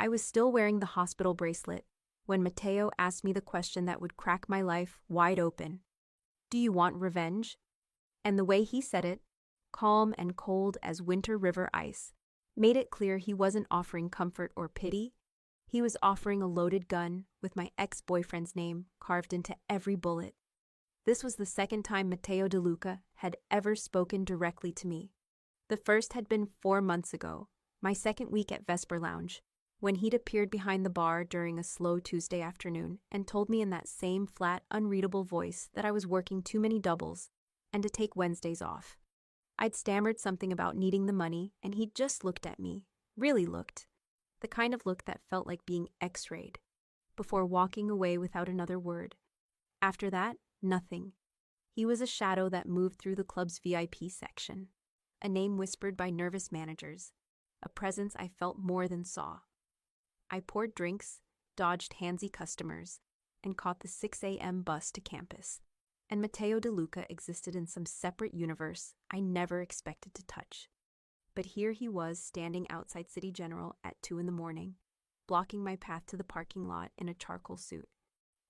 I was still wearing the hospital bracelet when Mateo asked me the question that would crack my life wide open. Do you want revenge? And the way he said it, calm and cold as winter river ice, made it clear he wasn't offering comfort or pity. He was offering a loaded gun with my ex-boyfriend's name carved into every bullet. This was the second time Mateo De Luca had ever spoken directly to me. The first had been 4 months ago, my second week at Vesper Lounge, when he'd appeared behind the bar during a slow Tuesday afternoon and told me in that same flat, unreadable voice that I was working too many doubles and to take Wednesdays off. I'd stammered something about needing the money, and he'd just looked at me, really looked, the kind of look that felt like being x-rayed, before walking away without another word. After that, nothing. He was a shadow that moved through the club's VIP section, a name whispered by nervous managers, a presence I felt more than saw. I poured drinks, dodged handsy customers, and caught the 6 a.m. bus to campus. And Mateo De Luca existed in some separate universe I never expected to touch. But here he was standing outside City General at 2 a.m, blocking my path to the parking lot in a charcoal suit.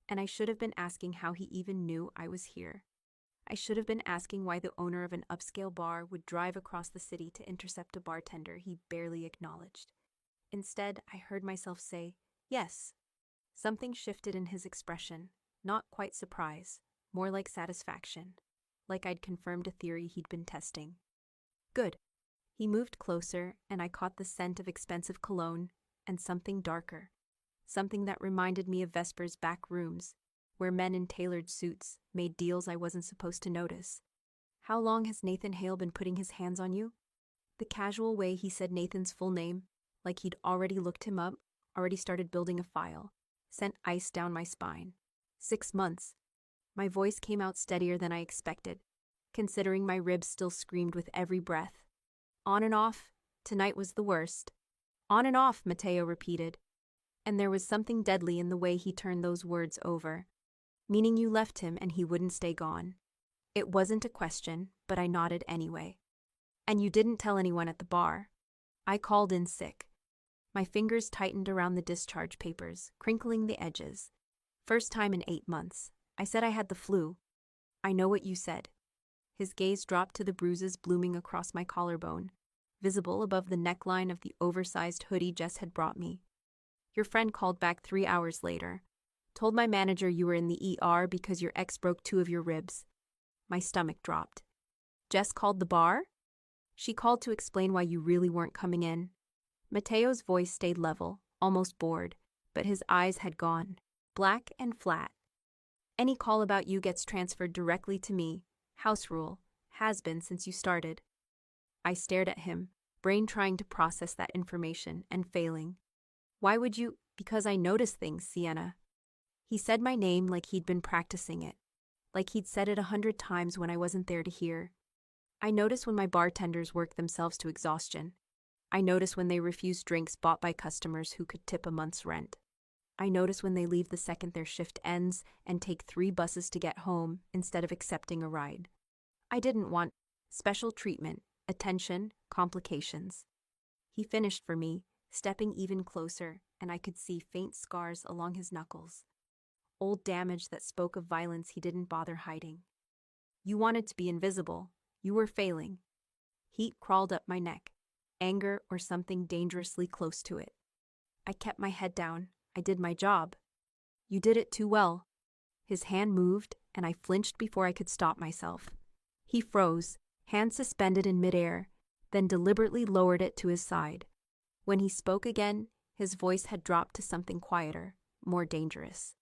And I should have been asking how he even knew I was here. I should have been asking why the owner of an upscale bar would drive across the city to intercept a bartender he barely acknowledged. Instead, I heard myself say, yes. Something shifted in his expression, not quite surprise, more like satisfaction, like I'd confirmed a theory he'd been testing. Good. He moved closer, and I caught the scent of expensive cologne and something darker, something that reminded me of Vesper's back rooms, where men in tailored suits made deals I wasn't supposed to notice. How long has Nathan Hale been putting his hands on you? The casual way he said Nathan's full name, like he'd already looked him up, already started building a file, sent ice down my spine. 6 months. My voice came out steadier than I expected, considering my ribs still screamed with every breath. On and off, tonight was the worst. On and off, Mateo repeated. And there was something deadly in the way he turned those words over. Meaning you left him and he wouldn't stay gone. It wasn't a question, but I nodded anyway. And you didn't tell anyone at the bar. I called in sick. My fingers tightened around the discharge papers, crinkling the edges. First time in 8 months. I said I had the flu. I know what you said. His gaze dropped to the bruises blooming across my collarbone, visible above the neckline of the oversized hoodie Jess had brought me. Your friend called back 3 hours later. Told my manager you were in the ER because your ex broke 2 of your ribs. My stomach dropped. Jess called the bar? She called to explain why you really weren't coming in. Mateo's voice stayed level, almost bored, but his eyes had gone, black and flat. Any call about you gets transferred directly to me. House rule. Has been since you started. I stared at him, brain trying to process that information and failing. Why would you? Because I notice things, Sienna. He said my name like he'd been practicing it, like he'd said it 100 times when I wasn't there to hear. I notice when my bartenders work themselves to exhaustion. I notice when they refuse drinks bought by customers who could tip a month's rent. I notice when they leave the second their shift ends and take 3 buses to get home instead of accepting a ride. I didn't want special treatment, attention, complications. He finished for me, stepping even closer, and I could see faint scars along his knuckles. Old damage that spoke of violence he didn't bother hiding. You wanted to be invisible. You were failing. Heat crawled up my neck, anger or something dangerously close to it. I kept my head down. I did my job. You did it too well. His hand moved, and I flinched before I could stop myself. He froze, hand suspended in midair, then deliberately lowered it to his side. When he spoke again, his voice had dropped to something quieter, more dangerous.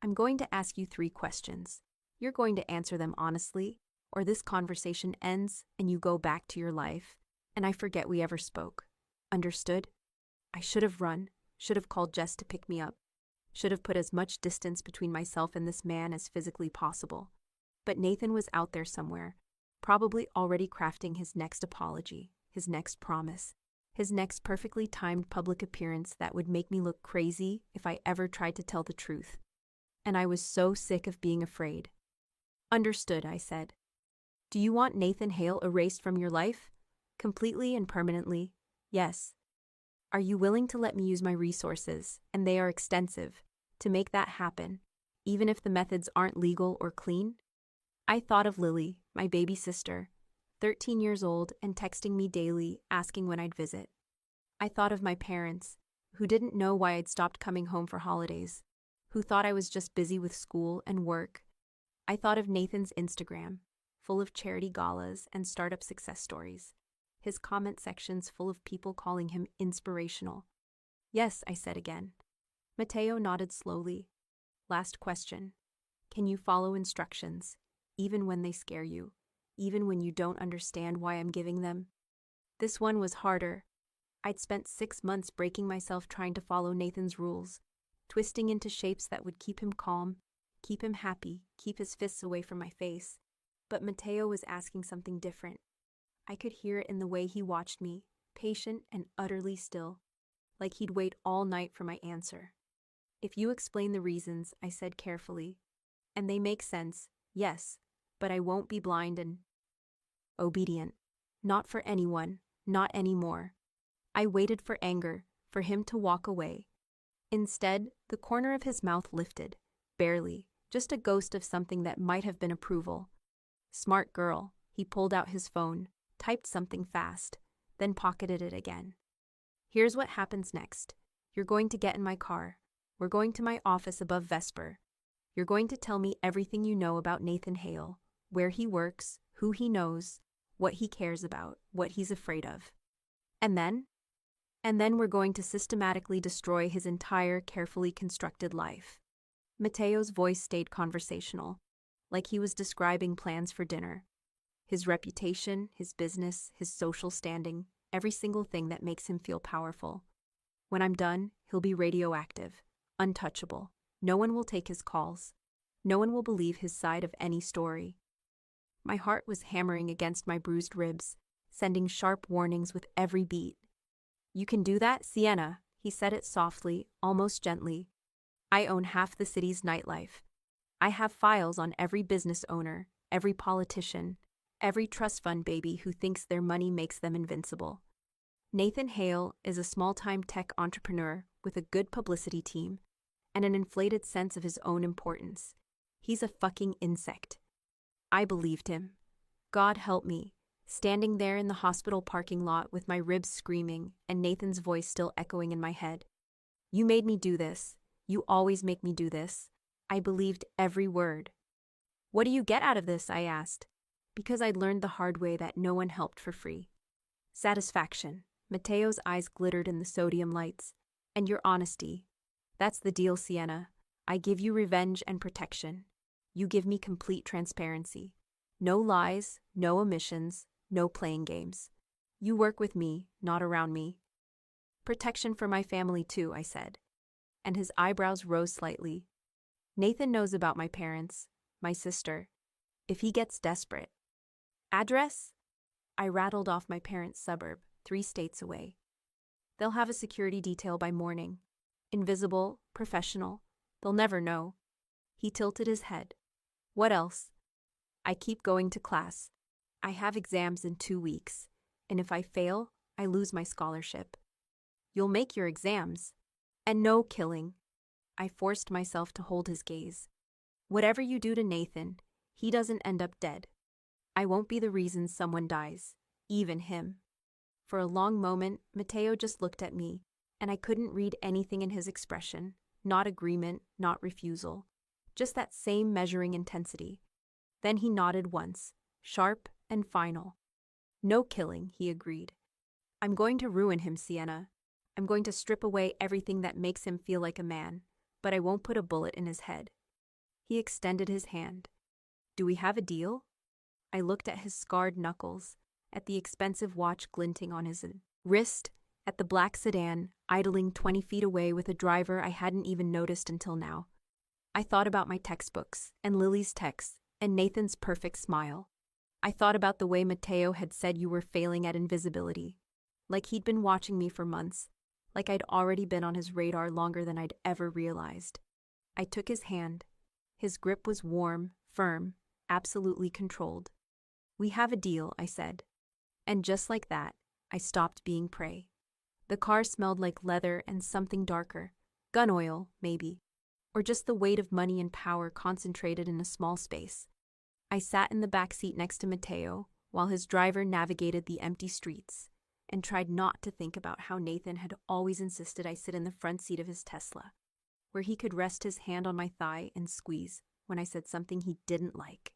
I'm going to ask you 3 questions. You're going to answer them honestly, or this conversation ends and you go back to your life, and I forget we ever spoke. Understood? I should have run. Should have called Jess to pick me up. Should have put as much distance between myself and this man as physically possible. But Nathan was out there somewhere, probably already crafting his next apology, his next promise, his next perfectly timed public appearance that would make me look crazy if I ever tried to tell the truth. And I was so sick of being afraid. Understood, I said. Do you want Nathan Hale erased from your life? Completely and permanently? Yes. Are you willing to let me use my resources, and they are extensive, to make that happen, even if the methods aren't legal or clean? I thought of Lily, my baby sister, 13 years old and texting me daily asking when I'd visit. I thought of my parents, who didn't know why I'd stopped coming home for holidays, who thought I was just busy with school and work. I thought of Nathan's Instagram, full of charity galas and startup success stories, his comment sections full of people calling him inspirational. Yes, I said again. Mateo nodded slowly. Last question. Can you follow instructions, even when they scare you, even when you don't understand why I'm giving them? This one was harder. I'd spent 6 months breaking myself trying to follow Nathan's rules, twisting into shapes that would keep him calm, keep him happy, keep his fists away from my face. But Mateo was asking something different. I could hear it in the way he watched me, patient and utterly still, like he'd wait all night for my answer. If you explain the reasons, I said carefully, and they make sense, yes, but I won't be blind and obedient. Not for anyone, not anymore. I waited for anger, for him to walk away. Instead, the corner of his mouth lifted, barely, just a ghost of something that might have been approval. Smart girl, he pulled out his phone, typed something fast, then pocketed it again. Here's what happens next. You're going to get in my car. We're going to my office above Vesper. You're going to tell me everything you know about Nathan Hale, where he works, who he knows, what he cares about, what he's afraid of. And then we're going to systematically destroy his entire carefully constructed life. Mateo's voice stayed conversational, like he was describing plans for dinner. His reputation, his business, his social standing, every single thing that makes him feel powerful. When I'm done, he'll be radioactive, untouchable. No one will take his calls. No one will believe his side of any story. My heart was hammering against my bruised ribs, sending sharp warnings with every beat. You can do that, Sienna, he said it softly, almost gently. I own half the city's nightlife. I have files on every business owner, every politician, every trust fund baby who thinks their money makes them invincible. Nathan Hale is a small-time tech entrepreneur with a good publicity team and an inflated sense of his own importance. He's a fucking insect. I believed him. God help me, standing there in the hospital parking lot with my ribs screaming and Nathan's voice still echoing in my head. You made me do this. You always make me do this. I believed every word. What do you get out of this? I asked, because I'd learned the hard way that no one helped for free. Satisfaction. Mateo's eyes glittered in the sodium lights. And your honesty. That's the deal, Sienna. I give you revenge and protection. You give me complete transparency. No lies, no omissions, no playing games. You work with me, not around me. Protection for my family too, I said. And his eyebrows rose slightly. Nathan knows about my parents, my sister. If he gets desperate. Address? I rattled off my parents' suburb, 3 states away. They'll have a security detail by morning. Invisible, professional. They'll never know. He tilted his head. What else? I keep going to class. I have exams in 2 weeks, and if I fail, I lose my scholarship. You'll make your exams. And no killing. I forced myself to hold his gaze. Whatever you do to Nathan, he doesn't end up dead. I won't be the reason someone dies, even him. For a long moment, Mateo just looked at me, and I couldn't read anything in his expression, not agreement, not refusal, just that same measuring intensity. Then he nodded once, sharp and final. No killing, he agreed. I'm going to ruin him, Sienna. I'm going to strip away everything that makes him feel like a man, but I won't put a bullet in his head. He extended his hand. Do we have a deal? I looked at his scarred knuckles, at the expensive watch glinting on his wrist, at the black sedan idling 20 feet away with a driver I hadn't even noticed until now. I thought about my textbooks, and Lily's texts, and Nathan's perfect smile. I thought about the way Mateo had said you were failing at invisibility, like he'd been watching me for months, like I'd already been on his radar longer than I'd ever realized. I took his hand. His grip was warm, firm, absolutely controlled. We have a deal, I said. And just like that, I stopped being prey. The car smelled like leather and something darker. Gun oil, maybe. Or just the weight of money and power concentrated in a small space. I sat in the back seat next to Mateo while his driver navigated the empty streets and tried not to think about how Nathan had always insisted I sit in the front seat of his Tesla, where he could rest his hand on my thigh and squeeze when I said something he didn't like.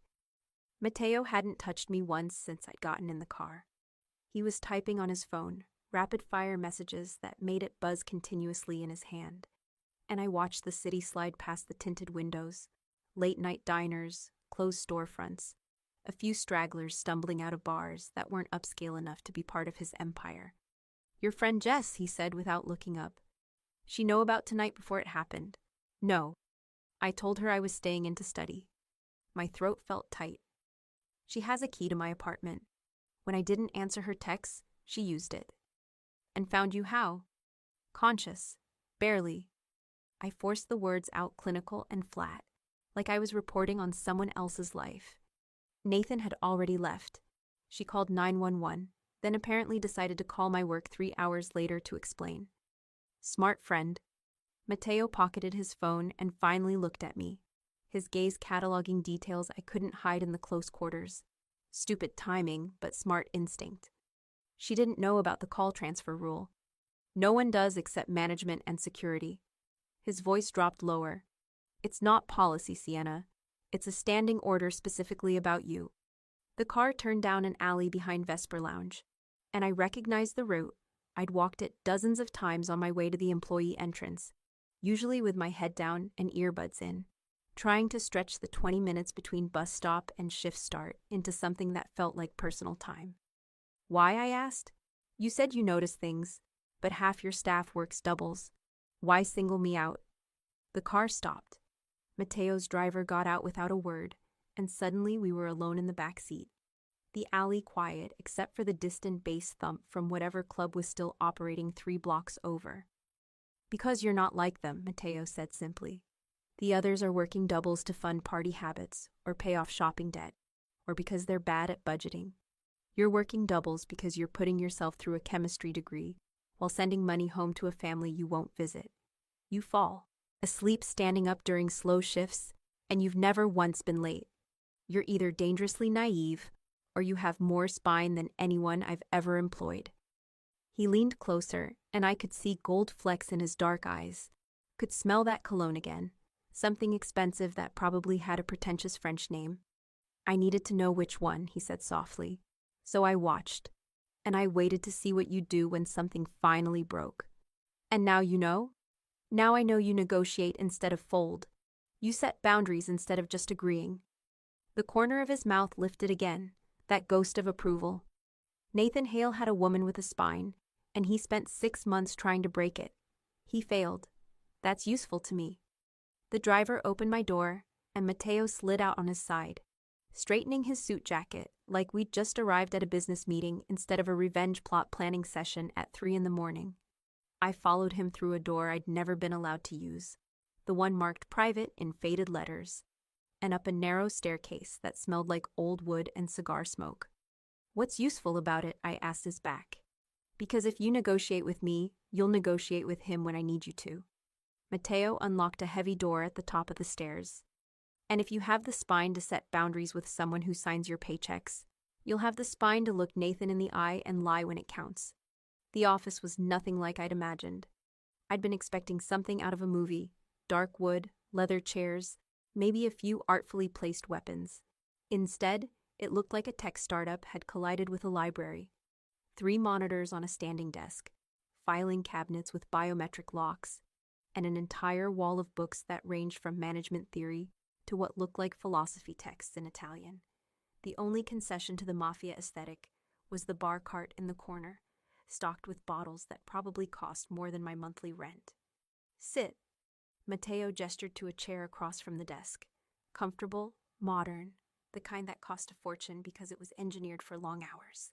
Mateo hadn't touched me once since I'd gotten in the car. He was typing on his phone, rapid-fire messages that made it buzz continuously in his hand, and I watched the city slide past the tinted windows, late-night diners, closed storefronts, a few stragglers stumbling out of bars that weren't upscale enough to be part of his empire. "Your friend Jess," he said without looking up. "She know about tonight before it happened?" "No." I told her I was staying in to study. My throat felt tight. "She has a key to my apartment. When I didn't answer her texts, she used it." "And found you how?" "Conscious. Barely." I forced the words out clinical and flat, like I was reporting on someone else's life. Nathan had already left. She called 911, then apparently decided to call my work 3 hours later to explain. Smart friend. Mateo pocketed his phone and finally looked at me, his gaze cataloging details I couldn't hide in the close quarters. Stupid timing, but smart instinct. She didn't know about the call transfer rule. No one does except management and security. His voice dropped lower. "It's not policy, Sienna. It's a standing order specifically about you." The car turned down an alley behind Vesper Lounge, and I recognized the route. I'd walked it dozens of times on my way to the employee entrance, usually with my head down and earbuds in, trying to stretch the 20 minutes between bus stop and shift start into something that felt like personal time. "Why?" I asked. "You said you notice things, but half your staff works doubles. Why single me out?" The car stopped. Mateo's driver got out without a word, and suddenly we were alone in the back seat. The alley quiet except for the distant bass thump from whatever club was still operating 3 blocks over. "Because you're not like them," Mateo said simply. "The others are working doubles to fund party habits or pay off shopping debt, or because they're bad at budgeting. You're working doubles because you're putting yourself through a chemistry degree while sending money home to a family you won't visit. You fall asleep standing up during slow shifts, and you've never once been late. You're either dangerously naive or you have more spine than anyone I've ever employed." He leaned closer, and I could see gold flecks in his dark eyes, could smell that cologne again, something expensive that probably had a pretentious French name. "I needed to know which one," he said softly. "So I watched, and I waited to see what you'd do when something finally broke. And now you know? Now I know you negotiate instead of fold. You set boundaries instead of just agreeing." The corner of his mouth lifted again, that ghost of approval. Nathan Hale had a woman with a spine, and he spent 6 months trying to break it. He failed. That's useful to me. The driver opened my door, and Mateo slid out on his side, straightening his suit jacket like we'd just arrived at a business meeting instead of a revenge plot planning session at 3 a.m. I followed him through a door I'd never been allowed to use, the one marked private in faded letters, and up a narrow staircase that smelled like old wood and cigar smoke. "What's useful about it?" I asked his back. "Because if you negotiate with me, you'll negotiate with him when I need you to." Mateo unlocked a heavy door at the top of the stairs. "And if you have the spine to set boundaries with someone who signs your paychecks, you'll have the spine to look Nathan in the eye and lie when it counts." The office was nothing like I'd imagined. I'd been expecting something out of a movie: dark wood, leather chairs, maybe a few artfully placed weapons. Instead, it looked like a tech startup had collided with a library. 3 monitors on a standing desk, filing cabinets with biometric locks, and an entire wall of books that ranged from management theory to what looked like philosophy texts in Italian. The only concession to the Mafia aesthetic was the bar cart in the corner, stocked with bottles that probably cost more than my monthly rent. "Sit." Mateo gestured to a chair across from the desk. Comfortable, modern, the kind that cost a fortune because it was engineered for long hours.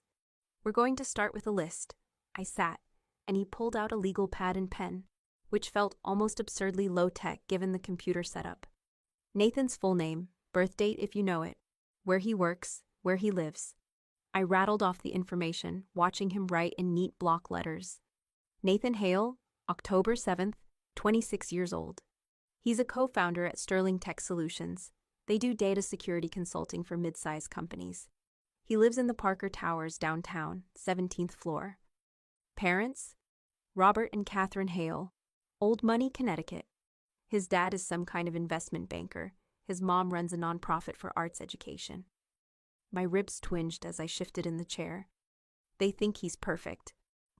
"We're going to start with a list." I sat, and he pulled out a legal pad and pen, which felt almost absurdly low-tech given the computer setup. Nathan's full name, birth date if you know it, where he works, where he lives. I rattled off the information, watching him write in neat block letters. Nathan Hale, October 7th, 26 years old. He's a co-founder at Sterling Tech Solutions. They do data security consulting for mid-sized companies. He lives in the Parker Towers downtown, 17th floor. Parents? Robert and Catherine Hale, Old Money, Connecticut. His dad is some kind of investment banker. His mom runs a nonprofit for arts education. My ribs twinged as I shifted in the chair. They think he's perfect.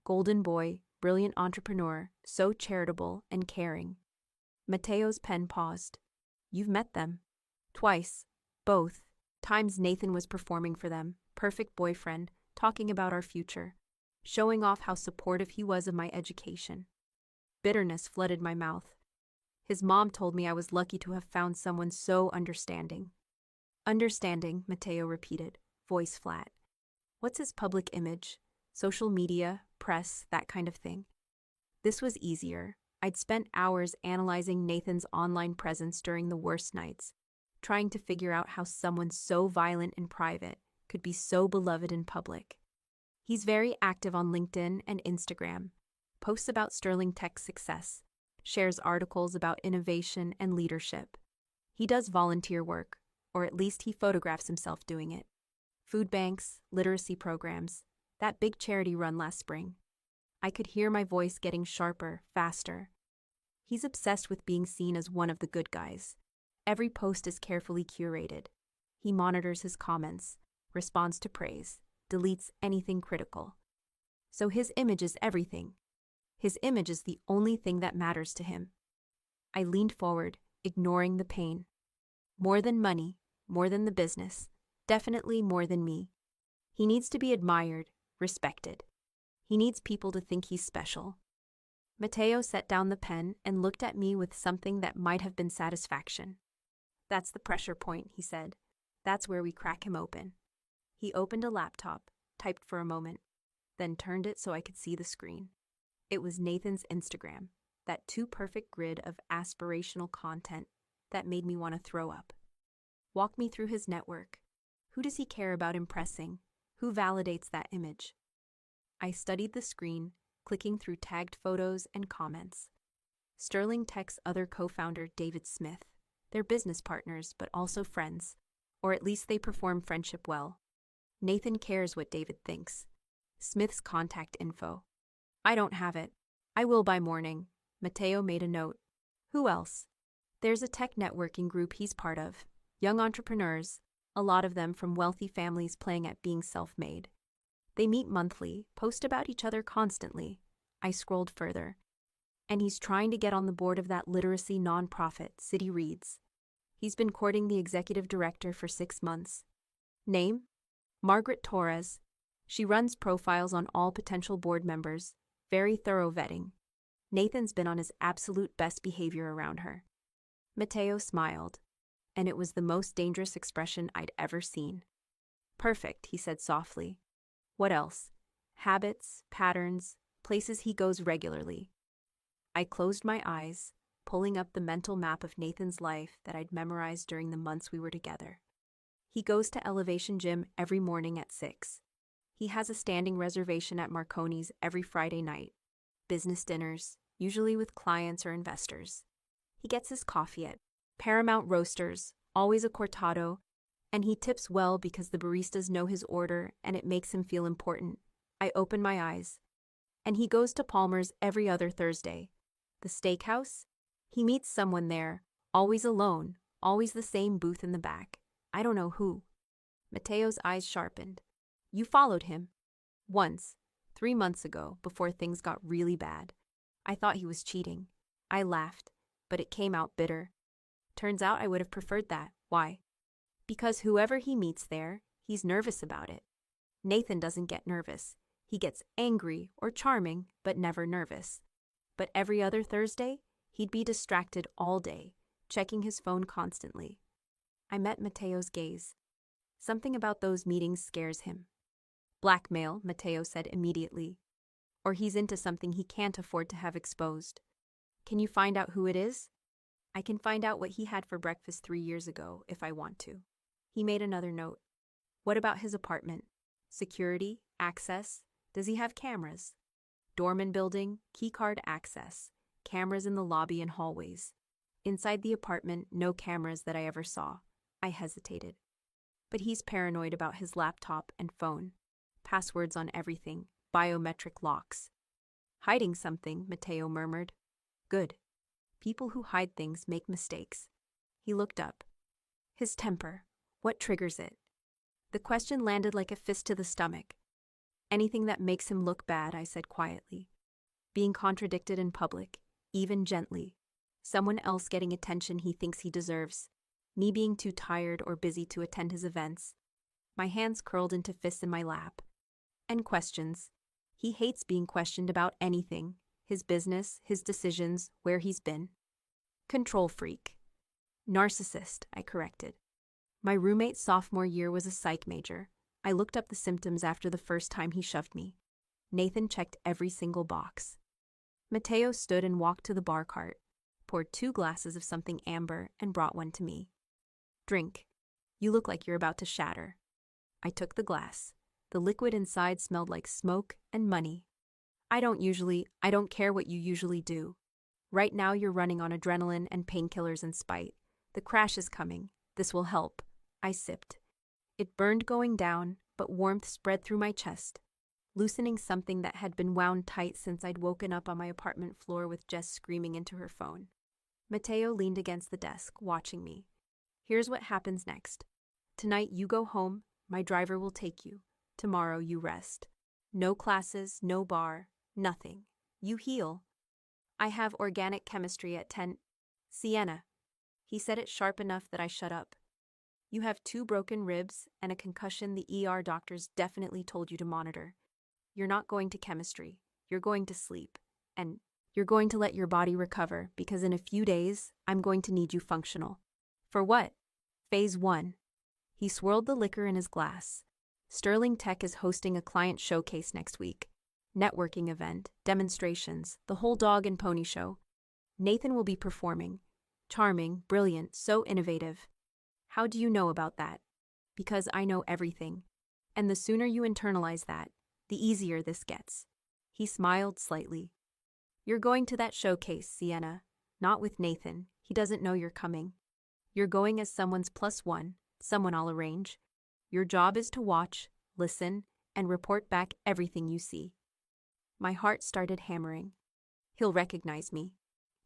Golden boy, brilliant entrepreneur, so charitable and caring. Mateo's pen paused. You've met them. Twice. Both. Times Nathan was performing for them, perfect boyfriend, talking about our future, showing off how supportive he was of my education. Bitterness flooded my mouth. His mom told me I was lucky to have found someone so understanding. Understanding, Mateo repeated, voice flat. What's his public image? Social media, press, that kind of thing. This was easier. I'd spent hours analyzing Nathan's online presence during the worst nights, trying to figure out how someone so violent in private could be so beloved in public. He's very active on LinkedIn and Instagram, posts about Sterling Tech's success, shares articles about innovation and leadership. He does volunteer work, or at least he photographs himself doing it. Food banks, literacy programs, that big charity run last spring. I could hear my voice getting sharper, faster. He's obsessed with being seen as one of the good guys. Every post is carefully curated. He monitors his comments, responds to praise, deletes anything critical. So his image is everything. His image is the only thing that matters to him. I leaned forward, ignoring the pain. More than money, more than the business, definitely more than me. He needs to be admired, respected. He needs people to think he's special. Mateo set down the pen and looked at me with something that might have been satisfaction. That's the pressure point, he said. That's where we crack him open. He opened a laptop, typed for a moment, then turned it so I could see the screen. It was Nathan's Instagram, that too-perfect grid of aspirational content that made me want to throw up. Walk me through his network. Who does he care about impressing? Who validates that image? I studied the screen, clicking through tagged photos and comments. Sterling Tech's other co-founder, David Smith. They're business partners, but also friends, or at least they perform friendship well. Nathan cares what David thinks. Smith's contact info. I don't have it. I will by morning. Mateo made a note. Who else? There's a tech networking group he's part of. Young entrepreneurs, a lot of them from wealthy families playing at being self-made. They meet monthly, post about each other constantly. I scrolled further. And he's trying to get on the board of that literacy nonprofit, City Reads. He's been courting the executive director for 6 months. Name? Margaret Torres. She runs profiles on all potential board members. Very thorough vetting. Nathan's been on his absolute best behavior around her. Mateo smiled, and it was the most dangerous expression I'd ever seen. Perfect, he said softly. What else? Habits, patterns, places he goes regularly. I closed my eyes, pulling up the mental map of Nathan's life that I'd memorized during the months we were together. He goes to Elevation Gym every morning at 6. He has a standing reservation at Marconi's every Friday night. Business dinners, usually with clients or investors. He gets his coffee at Paramount Roasters, always a cortado, and he tips well because the baristas know his order and it makes him feel important. I open my eyes. And he goes to Palmer's every other Thursday. The steakhouse? He meets someone there, always alone, always the same booth in the back. I don't know who. Mateo's eyes sharpened. You followed him. Once, 3 months ago, before things got really bad. I thought he was cheating. I laughed, but it came out bitter. Turns out I would have preferred that. Why? Because whoever he meets there, he's nervous about it. Nathan doesn't get nervous. He gets angry or charming, but never nervous. But every other Thursday, he'd be distracted all day, checking his phone constantly. I met Mateo's gaze. Something about those meetings scares him. Blackmail, Mateo said immediately. Or he's into something he can't afford to have exposed. Can you find out who it is? I can find out what he had for breakfast 3 years ago, if I want to. He made another note. What about his apartment? Security? Access? Does he have cameras? Doorman building, keycard access, cameras in the lobby and hallways. Inside the apartment, no cameras that I ever saw. I hesitated. But he's paranoid about his laptop and phone. Passwords on everything, biometric locks. Hiding something, Mateo murmured. Good. People who hide things make mistakes. He looked up. His temper. What triggers it? The question landed like a fist to the stomach. Anything that makes him look bad, I said quietly. Being contradicted in public, even gently. Someone else getting attention he thinks he deserves. Me being too tired or busy to attend his events. My hands curled into fists in my lap. And questions. He hates being questioned about anything. His business, his decisions, where he's been. Control freak. Narcissist, I corrected. My roommate's sophomore year was a psych major. I looked up the symptoms after the first time he shoved me. Nathan checked every single box. Mateo stood and walked to the bar cart, poured 2 glasses of something amber, and brought one to me. Drink. You look like you're about to shatter. I took the glass. The liquid inside smelled like smoke and money. I don't care what you usually do. Right now you're running on adrenaline and painkillers and spite. The crash is coming. This will help. I sipped. It burned going down, but warmth spread through my chest, loosening something that had been wound tight since I'd woken up on my apartment floor with Jess screaming into her phone. Mateo leaned against the desk, watching me. Here's what happens next. Tonight you go home, my driver will take you. Tomorrow you rest. No classes, no bar, nothing. You heal. I have organic chemistry at 10. Sienna. He said it sharp enough that I shut up. You have 2 broken ribs and a concussion the ER doctors definitely told you to monitor. You're not going to chemistry. You're going to sleep. And you're going to let your body recover because in a few days, I'm going to need you functional. For what? Phase 1. He swirled the liquor in his glass. Sterling Tech is hosting a client showcase next week. Networking event, demonstrations, the whole dog and pony show. Nathan will be performing. Charming, brilliant, so innovative. How do you know about that? Because I know everything. And the sooner you internalize that, the easier this gets. He smiled slightly. You're going to that showcase, Sienna. Not with Nathan. He doesn't know you're coming. You're going as someone's +1, someone I'll arrange. Your job is to watch, listen, and report back everything you see. My heart started hammering. He'll recognize me.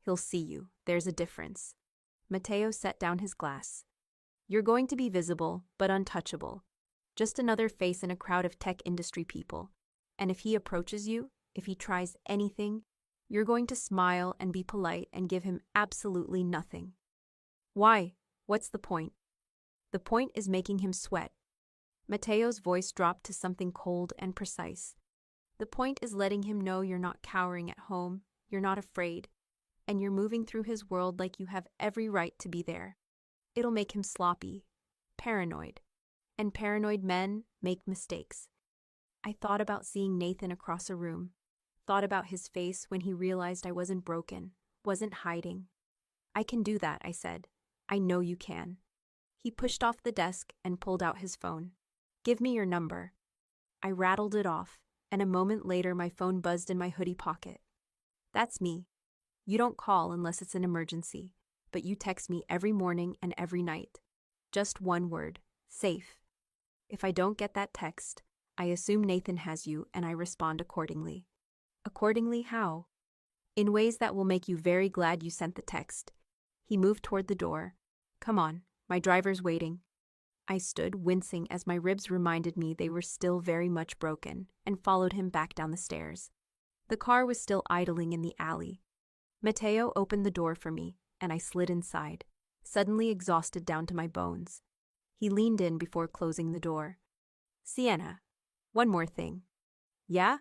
He'll see you. There's a difference. Mateo set down his glass. You're going to be visible, but untouchable. Just another face in a crowd of tech industry people. And if he approaches you, if he tries anything, you're going to smile and be polite and give him absolutely nothing. Why? What's the point? The point is making him sweat. Mateo's voice dropped to something cold and precise. The point is letting him know you're not cowering at home, you're not afraid, and you're moving through his world like you have every right to be there. It'll make him sloppy, paranoid, and paranoid men make mistakes. I thought about seeing Nathan across a room, thought about his face when he realized I wasn't broken, wasn't hiding. I can do that, I said. I know you can. He pushed off the desk and pulled out his phone. Give me your number. I rattled it off, and a moment later my phone buzzed in my hoodie pocket. That's me. You don't call unless it's an emergency, but you text me every morning and every night. Just one word, safe. If I don't get that text, I assume Nathan has you and I respond accordingly. Accordingly how? In ways that will make you very glad you sent the text. He moved toward the door. Come on, my driver's waiting. I stood, wincing as my ribs reminded me they were still very much broken, and followed him back down the stairs. The car was still idling in the alley. Mateo opened the door for me, and I slid inside, suddenly exhausted down to my bones. He leaned in before closing the door. Sienna, one more thing. Yeah?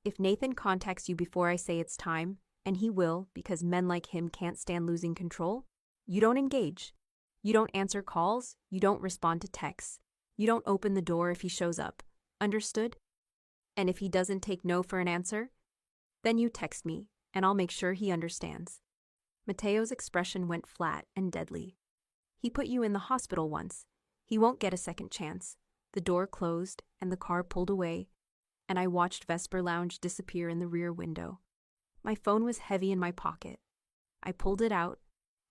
If Nathan contacts you before I say it's time, and he will because men like him can't stand losing control, you don't engage. You don't answer calls, you don't respond to texts. You don't open the door if he shows up. Understood? And if he doesn't take no for an answer, then you text me, and I'll make sure he understands. Mateo's expression went flat and deadly. He put you in the hospital once. He won't get a second chance. The door closed, and the car pulled away. and I watched Vesper Lounge disappear in the rear window. My phone was heavy in my pocket. I pulled it out,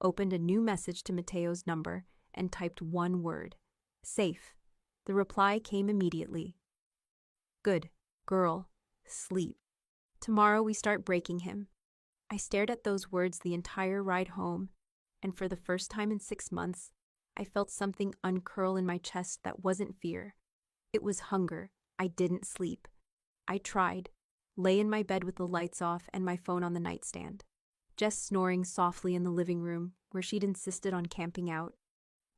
opened a new message to Mateo's number, and typed one word: safe. The reply came immediately. Good, girl, sleep. Tomorrow we start breaking him. I stared at those words the entire ride home, and for the first time in 6 months, I felt something uncurl in my chest that wasn't fear. It was hunger. I didn't sleep. I tried, lay in my bed with the lights off and my phone on the nightstand. Jess snoring softly in the living room, where she'd insisted on camping out.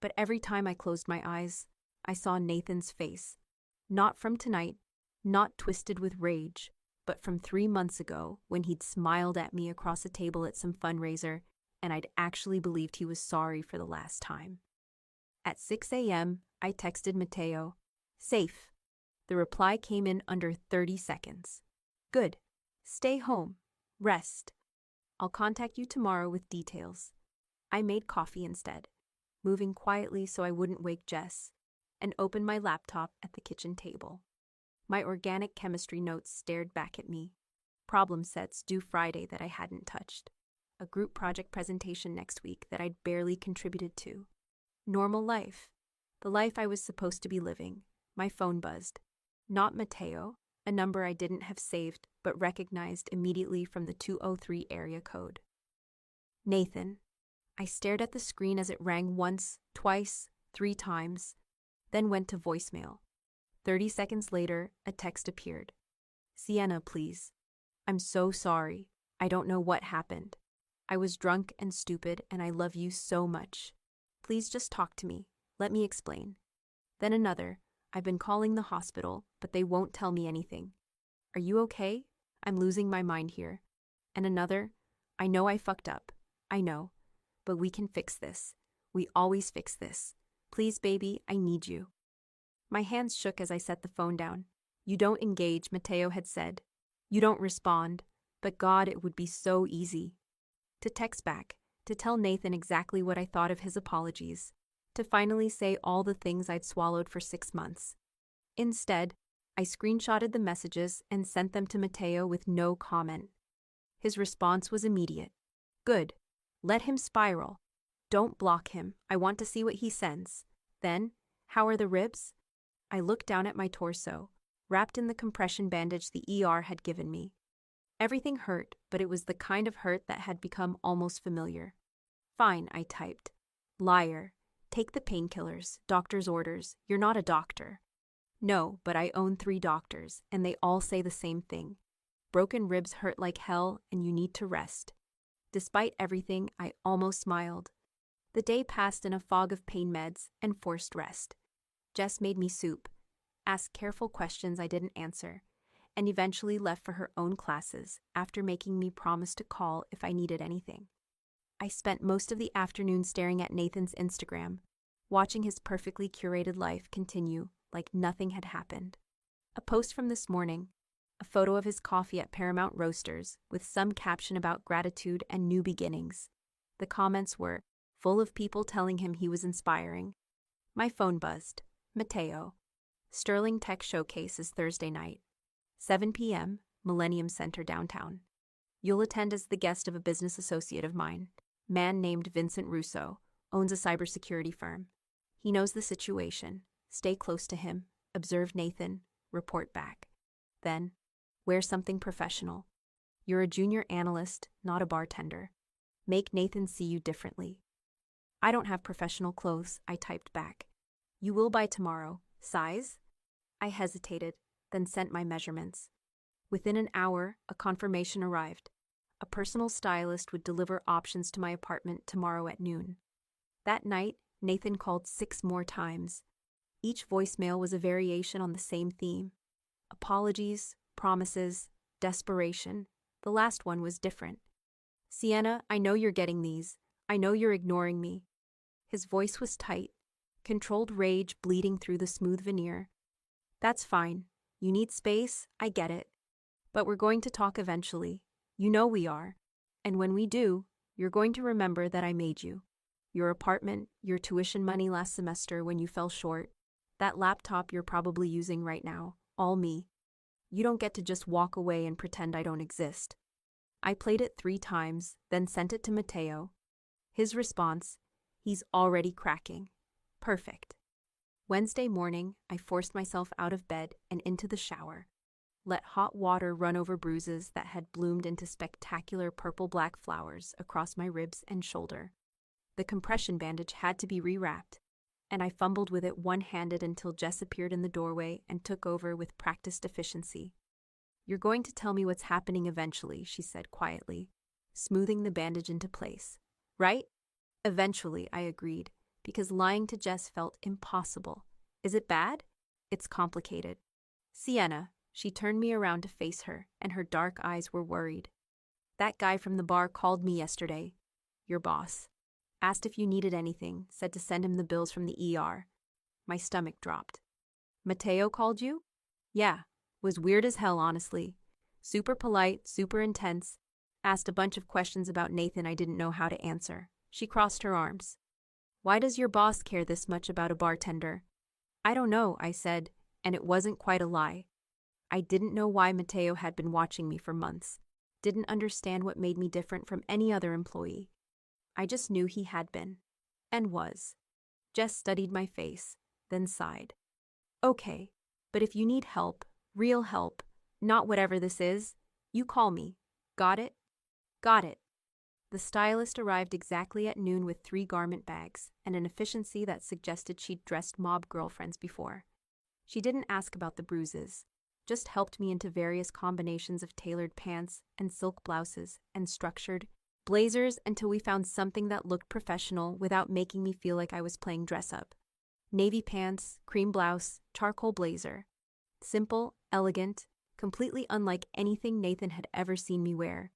But every time I closed my eyes, I saw Nathan's face. Not from tonight, not twisted with rage, but from 3 months ago when he'd smiled at me across a table at some fundraiser and I'd actually believed he was sorry for the last time. At 6 a.m., I texted Mateo, safe. The reply came in under 30 seconds. Good. Stay home. Rest. I'll contact you tomorrow with details. I made coffee instead, moving quietly so I wouldn't wake Jess, and opened my laptop at the kitchen table. My organic chemistry notes stared back at me. Problem sets due Friday that I hadn't touched. A group project presentation next week that I'd barely contributed to. Normal life. The life I was supposed to be living. My phone buzzed. Not Mateo, a number I didn't have saved but recognized immediately from the 203 area code. Nathan. I stared at the screen as it rang once, twice, 3 times, then went to voicemail. 30 seconds later, a text appeared. Sienna, please. I'm so sorry. I don't know what happened. I was drunk and stupid and I love you so much. Please just talk to me. Let me explain. Then another. I've been calling the hospital, but they won't tell me anything. Are you okay? I'm losing my mind here. And another. I know I fucked up. I know. But we can fix this. We always fix this. Please, baby, I need you. My hands shook as I set the phone down. You don't engage, Mateo had said. You don't respond. But God, it would be so easy. To text back, to tell Nathan exactly what I thought of his apologies, to finally say all the things I'd swallowed for 6 months. Instead, I screenshotted the messages and sent them to Mateo with no comment. His response was immediate. Good. Let him spiral. Don't block him. I want to see what he sends. Then, how are the ribs? I looked down at my torso, wrapped in the compression bandage the ER had given me. Everything hurt, but it was the kind of hurt that had become almost familiar. Fine, I typed. Liar. Take the painkillers, doctor's orders. You're not a doctor. No, but I own 3 doctors, and they all say the same thing. Broken ribs hurt like hell, and you need to rest. Despite everything, I almost smiled. The day passed in a fog of pain meds and forced rest. Jess made me soup, asked careful questions I didn't answer, and eventually left for her own classes after making me promise to call if I needed anything. I spent most of the afternoon staring at Nathan's Instagram, watching his perfectly curated life continue like nothing had happened. A post from this morning, a photo of his coffee at Paramount Roasters with some caption about gratitude and new beginnings. The comments were full of people telling him he was inspiring. My phone buzzed. Mateo. Sterling Tech Showcase is Thursday night. 7 p.m., Millennium Center downtown. You'll attend as the guest of a business associate of mine. Man named Vincent Russo, owns a cybersecurity firm. He knows the situation. Stay close to him, observe Nathan, report back. Then, wear something professional. You're a junior analyst, not a bartender. Make Nathan see you differently. I don't have professional clothes, I typed back. You will by tomorrow. Size? I hesitated, then sent my measurements. Within an hour, a confirmation arrived. A personal stylist would deliver options to my apartment tomorrow at noon. That night, Nathan called 6 more times. Each voicemail was a variation on the same theme. Apologies, promises, desperation. The last one was different. Sienna, I know you're getting these. I know you're ignoring me. His voice was tight, controlled rage bleeding through the smooth veneer. That's fine. You need space, I get it. But we're going to talk eventually. You know we are. And when we do, you're going to remember that I made you. Your apartment, your tuition money last semester when you fell short, that laptop you're probably using right now, all me. You don't get to just walk away and pretend I don't exist. I played it 3 times, then sent it to Mateo. His response, he's already cracking. Perfect. Wednesday morning, I forced myself out of bed and into the shower. Let hot water run over bruises that had bloomed into spectacular purple-black flowers across my ribs and shoulder. The compression bandage had to be rewrapped, and I fumbled with it one-handed until Jess appeared in the doorway and took over with practiced efficiency. You're going to tell me what's happening eventually, she said quietly, smoothing the bandage into place. Right? Eventually, I agreed, because lying to Jess felt impossible. Is it bad? It's complicated. Sienna, she turned me around to face her, and her dark eyes were worried. That guy from the bar called me yesterday. Your boss. Asked if you needed anything, said to send him the bills from the ER. My stomach dropped. Mateo called you? Yeah. Was weird as hell, honestly. Super polite, super intense. Asked a bunch of questions about Nathan I didn't know how to answer. She crossed her arms. Why does your boss care this much about a bartender? I don't know, I said, and it wasn't quite a lie. I didn't know why Mateo had been watching me for months. Didn't understand what made me different from any other employee. I just knew he had been. And was. Jess studied my face, then sighed. Okay, but if you need help, real help, not whatever this is, you call me. Got it? Got it. The stylist arrived exactly at noon with 3 garment bags and an efficiency that suggested she'd dressed mob girlfriends before. She didn't ask about the bruises, just helped me into various combinations of tailored pants and silk blouses and structured blazers until we found something that looked professional without making me feel like I was playing dress-up. Navy pants, cream blouse, charcoal blazer. Simple, elegant, completely unlike anything Nathan had ever seen me wear.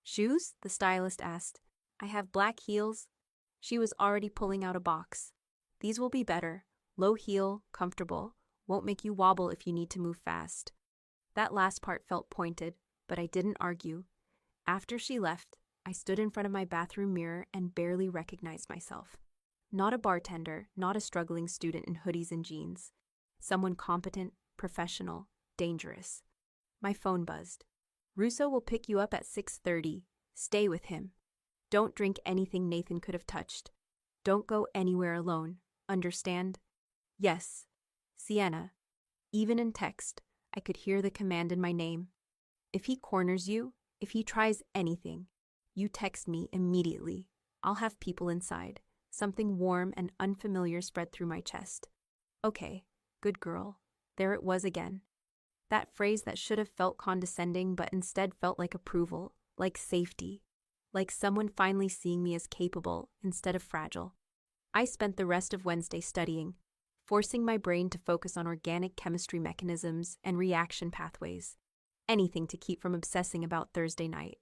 Shoes? The stylist asked. I have black heels. She was already pulling out a box. These will be better. Low heel, comfortable. Won't make you wobble if you need to move fast. That last part felt pointed, but I didn't argue. After she left, I stood in front of my bathroom mirror and barely recognized myself. Not a bartender, not a struggling student in hoodies and jeans. Someone competent, professional, dangerous. My phone buzzed. Russo will pick you up at 6:30. Stay with him. Don't drink anything Nathan could have touched. Don't go anywhere alone. Understand? Yes. Sienna. Even in text, I could hear the command in my name. If he corners you, if he tries anything, you text me immediately. I'll have people inside. Something warm and unfamiliar spread through my chest. Okay, good girl. There it was again. That phrase that should have felt condescending but instead felt like approval, like safety, like someone finally seeing me as capable instead of fragile. I spent the rest of Wednesday studying, forcing my brain to focus on organic chemistry mechanisms and reaction pathways, anything to keep from obsessing about Thursday night.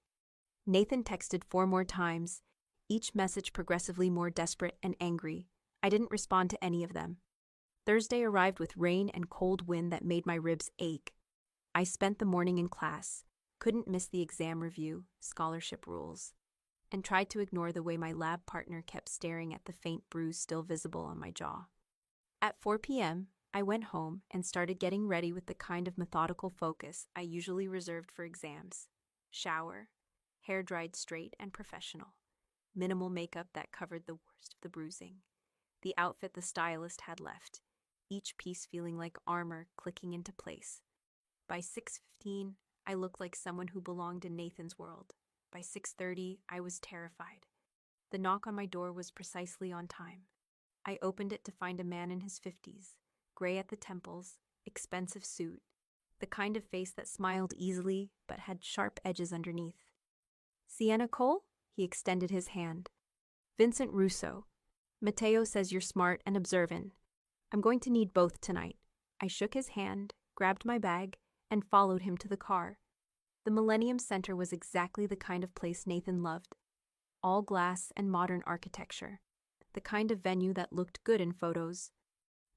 Nathan texted 4 more times, each message progressively more desperate and angry. I didn't respond to any of them. Thursday arrived with rain and cold wind that made my ribs ache. I spent the morning in class, couldn't miss the exam review, scholarship rules, and tried to ignore the way my lab partner kept staring at the faint bruise still visible on my jaw. At 4 p.m., I went home and started getting ready with the kind of methodical focus I usually reserved for exams. Shower, hair dried straight and professional, minimal makeup that covered the worst of the bruising, the outfit the stylist had left, each piece feeling like armor clicking into place. By 6:15, I looked like someone who belonged in Nathan's world. By 6:30, I was terrified. The knock on my door was precisely on time. I opened it to find a man in his 50s, gray at the temples, expensive suit, the kind of face that smiled easily but had sharp edges underneath. Sienna Cole? He extended his hand. Vincent Russo. Mateo says you're smart and observant. I'm going to need both tonight. I shook his hand, grabbed my bag, and followed him to the car. The Millennium Center was exactly the kind of place Nathan loved. All glass and modern architecture. The kind of venue that looked good in photos.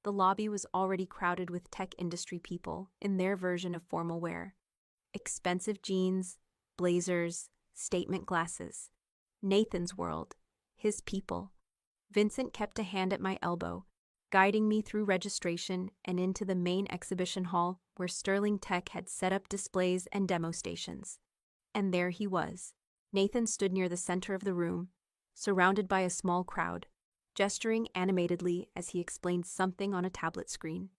The lobby was already crowded with tech industry people in their version of formal wear. Expensive jeans, blazers, statement glasses. Nathan's world. His people. Vincent kept a hand at my elbow, guiding me through registration and into the main exhibition hall where Sterling Tech had set up displays and demo stations. And there he was. Nathan stood near the center of the room, surrounded by a small crowd, gesturing animatedly as he explained something on a tablet screen.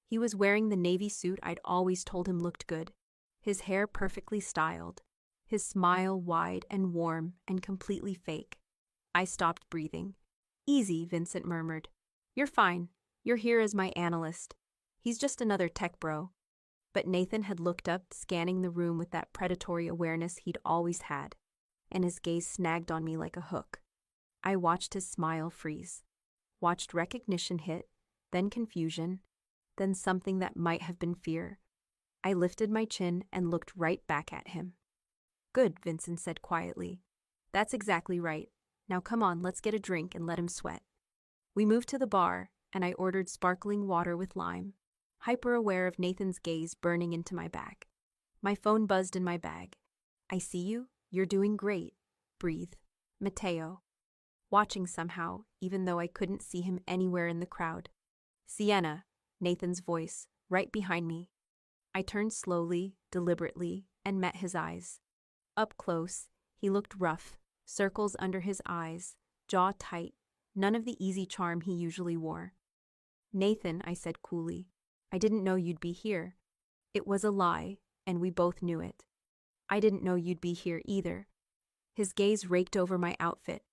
He was wearing the navy suit I'd always told him looked good, his hair perfectly styled, his smile wide and warm and completely fake. I stopped breathing. "Easy," Vincent murmured. "You're fine. You're here as my analyst. He's just another tech bro." But Nathan had looked up, scanning the room with that predatory awareness he'd always had, and his gaze snagged on me like a hook. I watched his smile freeze, watched recognition hit, then confusion, then something that might have been fear. I lifted my chin and looked right back at him. "Good," Vincent said quietly. "That's exactly right. Now come on, let's get a drink and let him sweat." We moved to the bar, and I ordered sparkling water with lime, hyper-aware of Nathan's gaze burning into my back. My phone buzzed in my bag. "I see you. You're doing great. Breathe. Mateo." Watching somehow, even though I couldn't see him anywhere in the crowd. "Sienna," Nathan's voice, right behind me. I turned slowly, deliberately, and met his eyes. Up close, he looked rough, circles under his eyes, jaw tight, none of the easy charm he usually wore. "Nathan," I said coolly, "I didn't know you'd be here." It was a lie, and we both knew it. "I didn't know you'd be here either." His gaze raked over my outfit,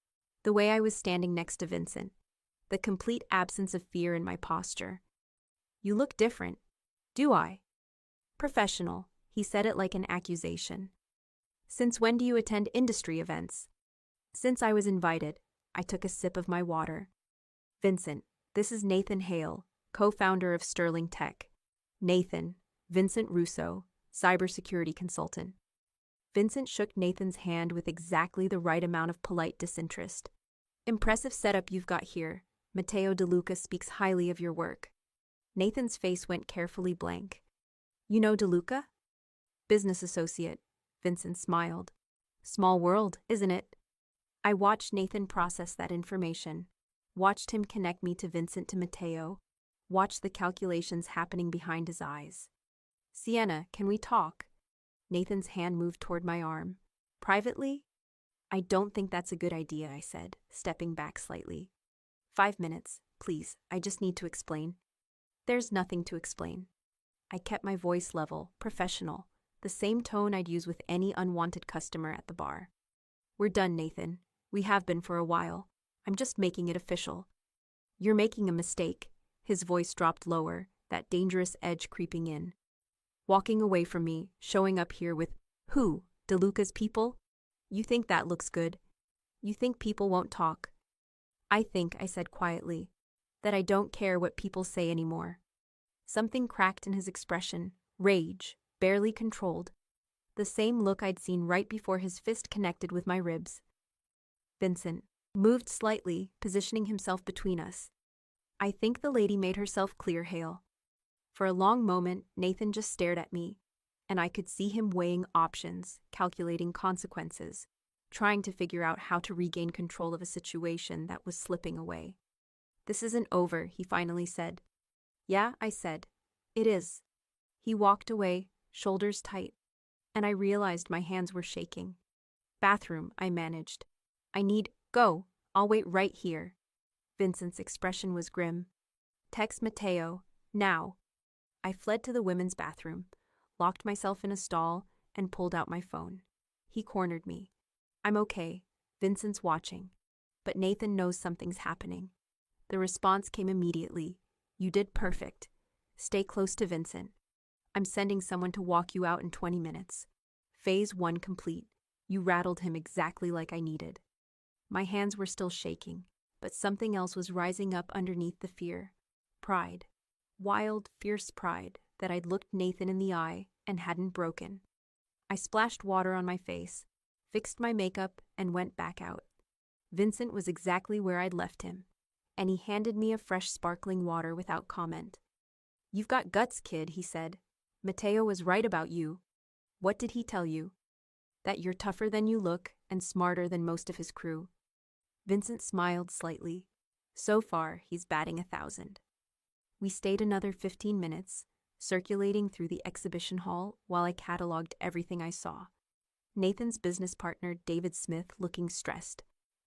the way I was standing next to Vincent, the complete absence of fear in my posture. "You look different." "Do I?" "Professional," he said it like an accusation. "Since when do you attend industry events?" "Since I was invited." I took a sip of my water. "Vincent, this is Nathan Hale, co-founder of Sterling Tech." "Nathan," Vincent Russo, cybersecurity consultant. Vincent shook Nathan's hand with exactly the right amount of polite disinterest. "Impressive setup you've got here. Matteo DeLuca speaks highly of your work." Nathan's face went carefully blank. "You know DeLuca?" "Business associate." Vincent smiled. "Small world, isn't it?" I watched Nathan process that information, watched him connect me to Vincent to Matteo, watched the calculations happening behind his eyes. "Sienna, can we talk?" Nathan's hand moved toward my arm. "Privately?" "I don't think that's a good idea," I said, stepping back slightly. 5 minutes, please. I just need to explain." "There's nothing to explain." I kept my voice level, professional, the same tone I'd use with any unwanted customer at the bar. "We're done, Nathan. We have been for a while. I'm just making it official." "You're making a mistake." His voice dropped lower, that dangerous edge creeping in. "Walking away from me, showing up here with, who, DeLuca's people? You think that looks good? You think people won't talk?" "I think," I said quietly, "that I don't care what people say anymore." Something cracked in his expression, rage, barely controlled. The same look I'd seen right before his fist connected with my ribs. Vincent moved slightly, positioning himself between us. "I think the lady made herself clear, Hale." For a long moment, Nathan just stared at me, and I could see him weighing options, calculating consequences, trying to figure out how to regain control of a situation that was slipping away. "This isn't over," he finally said. "Yeah," I said. "It is." He walked away, shoulders tight, and I realized my hands were shaking. "Bathroom," I managed. Go. I'll wait right here." Vincent's expression was grim. "Text Matteo, now." I fled to the women's bathroom, locked myself in a stall, and pulled out my phone. He cornered me. "I'm okay. Vincent's watching. But Nathan knows something's happening." The response came immediately. "You did perfect. Stay close to Vincent. I'm sending someone to walk you out in 20 minutes. Phase 1 complete. You rattled him exactly like I needed." My hands were still shaking, but something else was rising up underneath the fear. Pride. Wild, fierce pride that I'd looked Nathan in the eye and hadn't broken. I splashed water on my face, fixed my makeup, and went back out. Vincent was exactly where I'd left him, and he handed me a fresh sparkling water without comment. "You've got guts, kid," he said. "Matteo was right about you." "What did he tell you?" "That you're tougher than you look and smarter than most of his crew." Vincent smiled slightly. So far, he's batting 1,000. We stayed another 15 minutes, circulating through the exhibition hall while I cataloged everything I saw. Nathan's business partner, David Smith, looking stressed.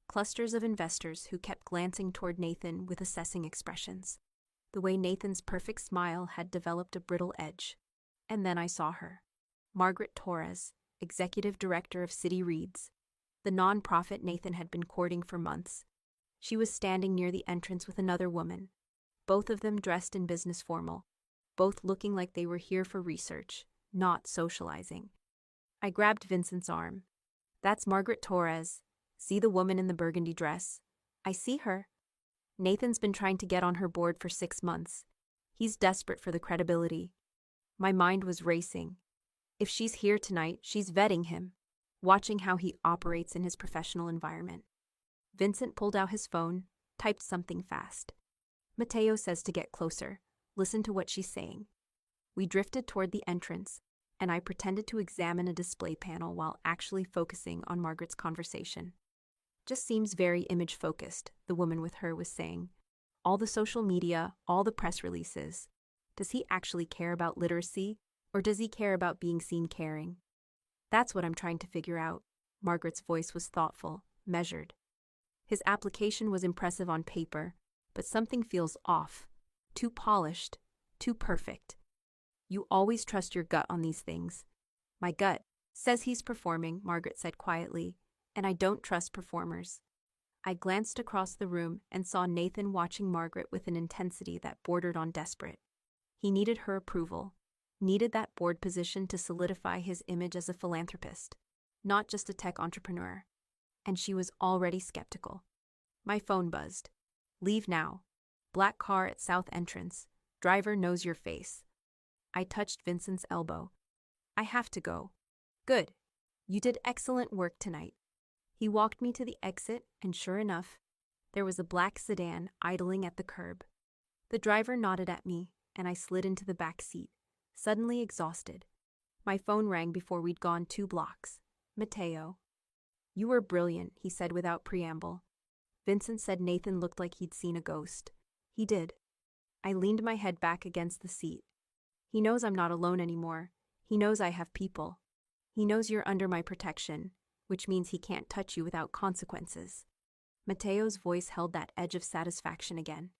Clusters of investors who kept glancing toward Nathan with assessing expressions. The way Nathan's perfect smile had developed a brittle edge. And then I saw her. Margaret Torres, executive director of City Reads, the non-profit Nathan had been courting for months. She was standing near the entrance with another woman, both of them dressed in business formal, both looking like they were here for research, not socializing. I grabbed Vincent's arm. That's Margaret Torres. See the woman in the burgundy dress? I see her. Nathan's been trying to get on her board for 6 months. He's desperate for the credibility. My mind was racing. If she's here tonight, she's vetting him, watching how he operates in his professional environment. Vincent pulled out his phone, typed something fast. Mateo says to get closer. Listen to what she's saying. We drifted toward the entrance, and I pretended to examine a display panel while actually focusing on Margaret's conversation. Just seems very image-focused, the woman with her was saying. All the social media, all the press releases. Does he actually care about literacy, or does he care about being seen caring? That's what I'm trying to figure out. Margaret's voice was thoughtful, measured. His application was impressive on paper, but something feels off. Too polished, too perfect. You always trust your gut on these things. My gut says he's performing, Margaret said quietly, and I don't trust performers. I glanced across the room and saw Nathan watching Margaret with an intensity that bordered on desperate. He needed her approval, needed that board position to solidify his image as a philanthropist, not just a tech entrepreneur. And she was already skeptical. My phone buzzed. Leave now. Black car at south entrance. Driver knows your face. I touched Vincent's elbow. I have to go. Good. You did excellent work tonight. He walked me to the exit, and sure enough, there was a black sedan idling at the curb. The driver nodded at me, and I slid into the back seat, suddenly exhausted. My phone rang before we'd gone 2 blocks. Mateo. You were brilliant, he said without preamble. Vincent said Nathan looked like he'd seen a ghost. He did. I leaned my head back against the seat. He knows I'm not alone anymore. He knows I have people. He knows you're under my protection, which means he can't touch you without consequences. Mateo's voice held that edge of satisfaction again.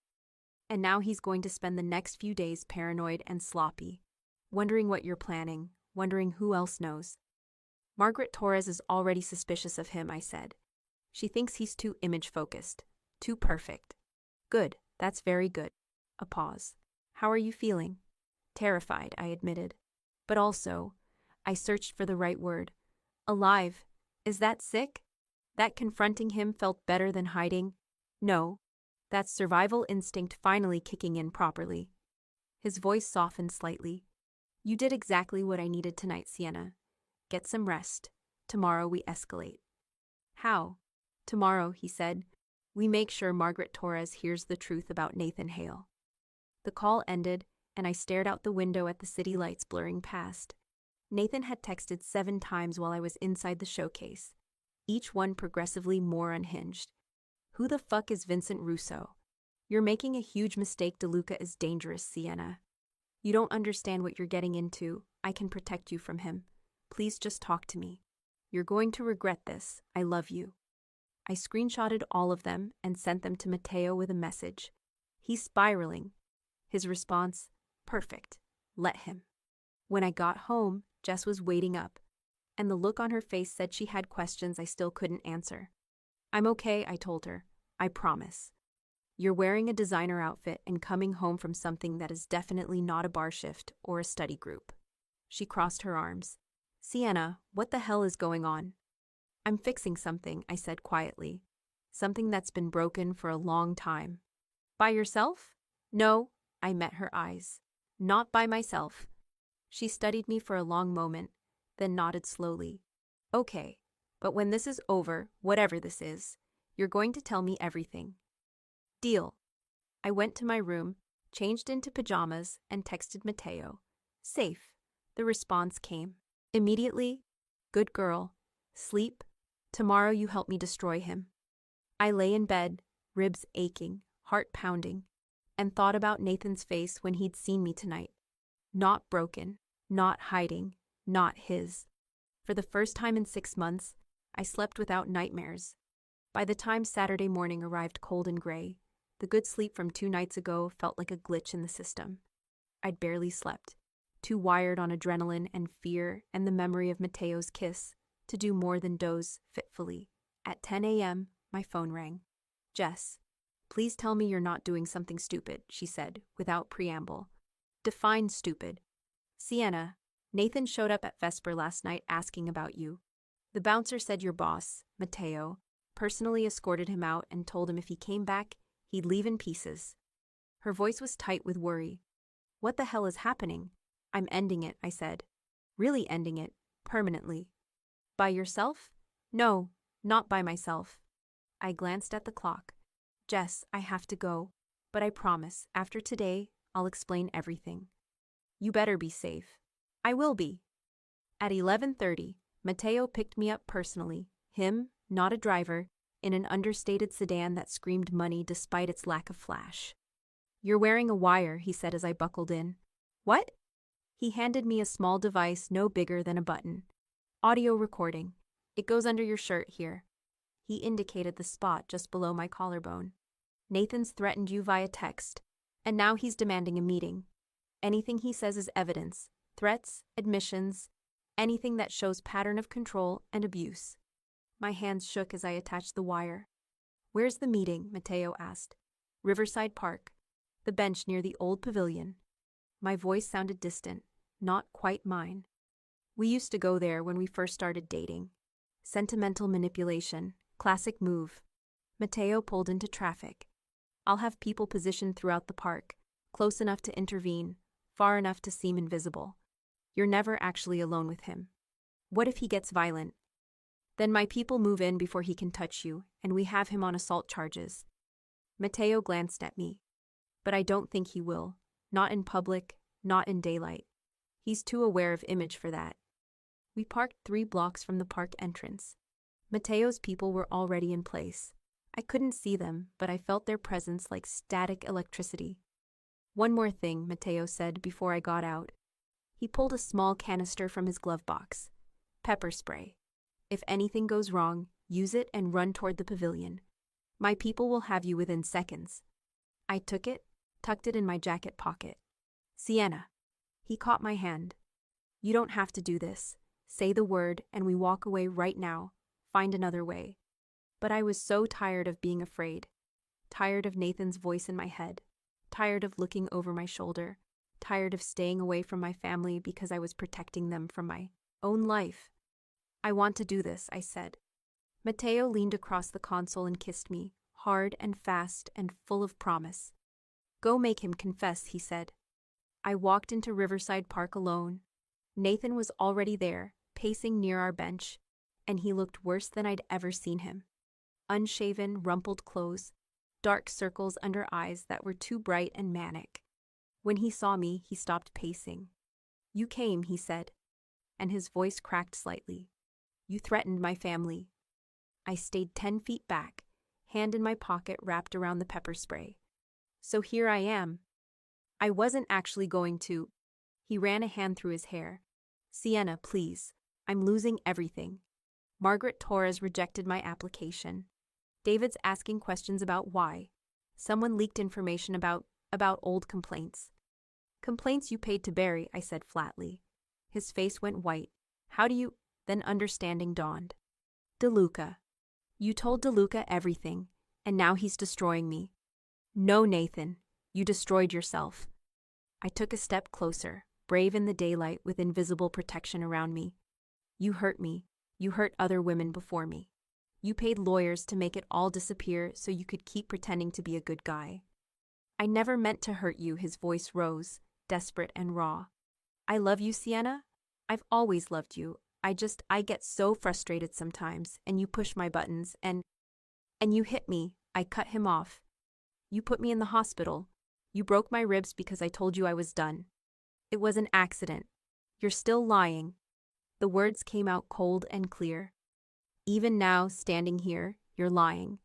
And now he's going to spend the next few days paranoid and sloppy, wondering what you're planning, wondering who else knows. Margaret Torres is already suspicious of him, I said. She thinks he's too image-focused, too perfect. Good, that's very good. A pause. How are you feeling? Terrified, I admitted. But also, I searched for the right word. Alive. Is that sick? That confronting him felt better than hiding? No. That's survival instinct finally kicking in properly. His voice softened slightly. You did exactly what I needed tonight, Sienna. Get some rest. Tomorrow we escalate. How? Tomorrow, he said, we make sure Margaret Torres hears the truth about Nathan Hale. The call ended, and I stared out the window at the city lights blurring past. Nathan had texted 7 times while I was inside the showcase, each one progressively more unhinged. Who the fuck is Vincent Russo? You're making a huge mistake. DeLuca is dangerous, Sienna. You don't understand what you're getting into. I can protect you from him. Please just talk to me. You're going to regret this. I love you. I screenshotted all of them and sent them to Mateo with a message. He's spiraling. His response, perfect. Let him. When I got home, Jess was waiting up, and the look on her face said she had questions I still couldn't answer. I'm okay, I told her. I promise. You're wearing a designer outfit and coming home from something that is definitely not a bar shift or a study group. She crossed her arms. Sienna, what the hell is going on? I'm fixing something, I said quietly. Something that's been broken for a long time. By yourself? No, I met her eyes. Not by myself. She studied me for a long moment, then nodded slowly. Okay, but when this is over, whatever this is, you're going to tell me everything. Deal. I went to my room, changed into pajamas, and texted Mateo. Safe. The response came. Immediately, good girl. Sleep. Tomorrow you help me destroy him. I lay in bed, ribs aching, heart pounding, and thought about Nathan's face when he'd seen me tonight. Not broken, not hiding, not his. For the first time in 6 months, I slept without nightmares. By the time Saturday morning arrived cold and gray, the good sleep from 2 nights ago felt like a glitch in the system. I'd barely slept, too wired on adrenaline and fear and the memory of Mateo's kiss to do more than doze fitfully. At 10 a.m., my phone rang. "Jess, please tell me you're not doing something stupid," she said, without preamble. "Define stupid." "Sienna, Nathan showed up at Vesper last night asking about you. The bouncer said your boss, Mateo, personally escorted him out and told him if he came back, he'd leave in pieces." Her voice was tight with worry. "What the hell is happening?" "I'm ending it," I said. "Really ending it, permanently." "By yourself?" "No, not by myself." I glanced at the clock. "Jess, I have to go, but I promise, after today, I'll explain everything." "You better be safe." "I will be." At 11:30, Mateo picked me up personally, him, not a driver, in an understated sedan that screamed money despite its lack of flash. "You're wearing a wire," he said as I buckled in. "What?" He handed me a small device no bigger than a button. "Audio recording. It goes under your shirt here." He indicated the spot just below my collarbone. "Nathan's threatened you via text, and now he's demanding a meeting. Anything he says is evidence, threats, admissions, anything that shows pattern of control and abuse." My hands shook as I attached the wire. "Where's the meeting?" Mateo asked. "Riverside Park, the bench near the old pavilion." My voice sounded distant, not quite mine. "We used to go there when we first started dating." Sentimental manipulation, classic move. Mateo pulled into traffic. "I'll have people positioned throughout the park, close enough to intervene, far enough to seem invisible. You're never actually alone with him. What if he gets violent? Then my people move in before he can touch you, and we have him on assault charges." Mateo glanced at me. "But I don't think he will. Not in public, not in daylight. He's too aware of image for that." We parked 3 blocks from the park entrance. Mateo's people were already in place. I couldn't see them, but I felt their presence like static electricity. "One more thing," Mateo said before I got out. He pulled a small canister from his glove box. "Pepper spray. If anything goes wrong, use it and run toward the pavilion. My people will have you within seconds." I took it, tucked it in my jacket pocket. "Sienna." He caught my hand. "You don't have to do this. Say the word and we walk away right now. Find another way." But I was so tired of being afraid. Tired of Nathan's voice in my head. Tired of looking over my shoulder. Tired of staying away from my family because I was protecting them from my own life. "I want to do this," I said. Mateo leaned across the console and kissed me, hard and fast and full of promise. "Go make him confess," he said. I walked into Riverside Park alone. Nathan was already there, pacing near our bench, and he looked worse than I'd ever seen him. Unshaven, rumpled clothes, dark circles under eyes that were too bright and manic. When he saw me, he stopped pacing. "You came," he said, and his voice cracked slightly. "You threatened my family." I stayed 10 feet back, hand in my pocket wrapped around the pepper spray. "So here I am." "I wasn't actually going to." He ran a hand through his hair. "Sienna, please. I'm losing everything. Margaret Torres rejected my application. David's asking questions about why. Someone leaked information about old complaints." "Complaints you paid to bury," I said flatly. His face went white. "How do you—" Then understanding dawned. "DeLuca. You told DeLuca everything, and now he's destroying me." "No, Nathan. You destroyed yourself." I took a step closer, brave in the daylight with invisible protection around me. "You hurt me. You hurt other women before me. You paid lawyers to make it all disappear so you could keep pretending to be a good guy." "I never meant to hurt you," his voice rose, desperate and raw. "I love you, Sienna. I've always loved you. I get so frustrated sometimes, and you push my buttons, and you hit me." I cut him off. "You put me in the hospital. You broke my ribs because I told you I was done. It was an accident. You're still lying." The words came out cold and clear. "Even now, standing here, you're lying.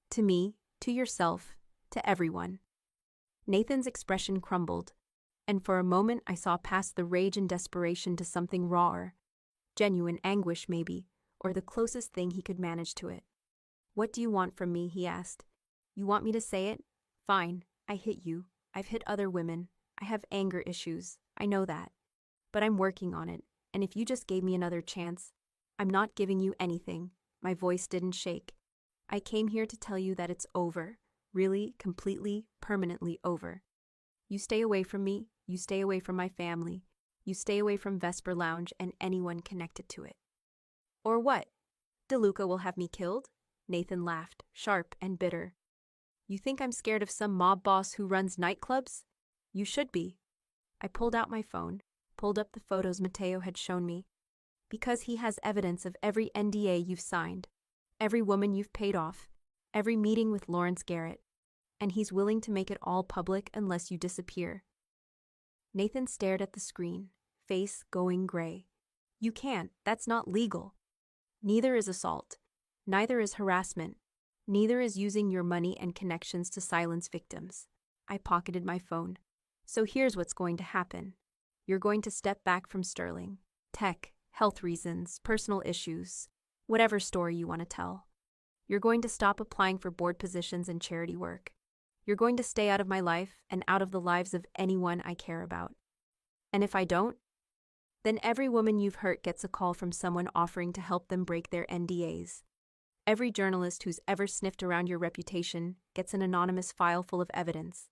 To me, to yourself, to everyone. Nathan's expression crumbled, and for a moment I saw past the rage and desperation to something rawer. Genuine anguish, maybe, or the closest thing he could manage to it. "What do you want from me?" he asked. "You want me to say it? Fine, I hit you. I've hit other women. I have anger issues. I know that. But I'm working on it, and if you just gave me another chance, I'm not giving you anything." My voice didn't shake. "I came here to tell you that it's over. Really, completely, permanently over. You stay away from me, you stay away from my family, you stay away from Vesper Lounge and anyone connected to it." "Or what? DeLuca will have me killed?" Nathan laughed, sharp and bitter. "You think I'm scared of some mob boss who runs nightclubs? You should be." I pulled out my phone, pulled up the photos Mateo had shown me. "Because he has evidence of every NDA you've signed, every woman you've paid off, every meeting with Lawrence Garrett, and he's willing to make it all public unless you disappear." Nathan stared at the screen, face going gray. "You can't. That's not legal. Neither is assault. Neither is harassment. Neither is using your money and connections to silence victims." I pocketed my phone. "So here's what's going to happen. You're going to step back from Sterling. Tech, health reasons, personal issues, whatever story you want to tell. You're going to stop applying for board positions and charity work. You're going to stay out of my life and out of the lives of anyone I care about. And if I don't, then every woman you've hurt gets a call from someone offering to help them break their NDAs. Every journalist who's ever sniffed around your reputation gets an anonymous file full of evidence.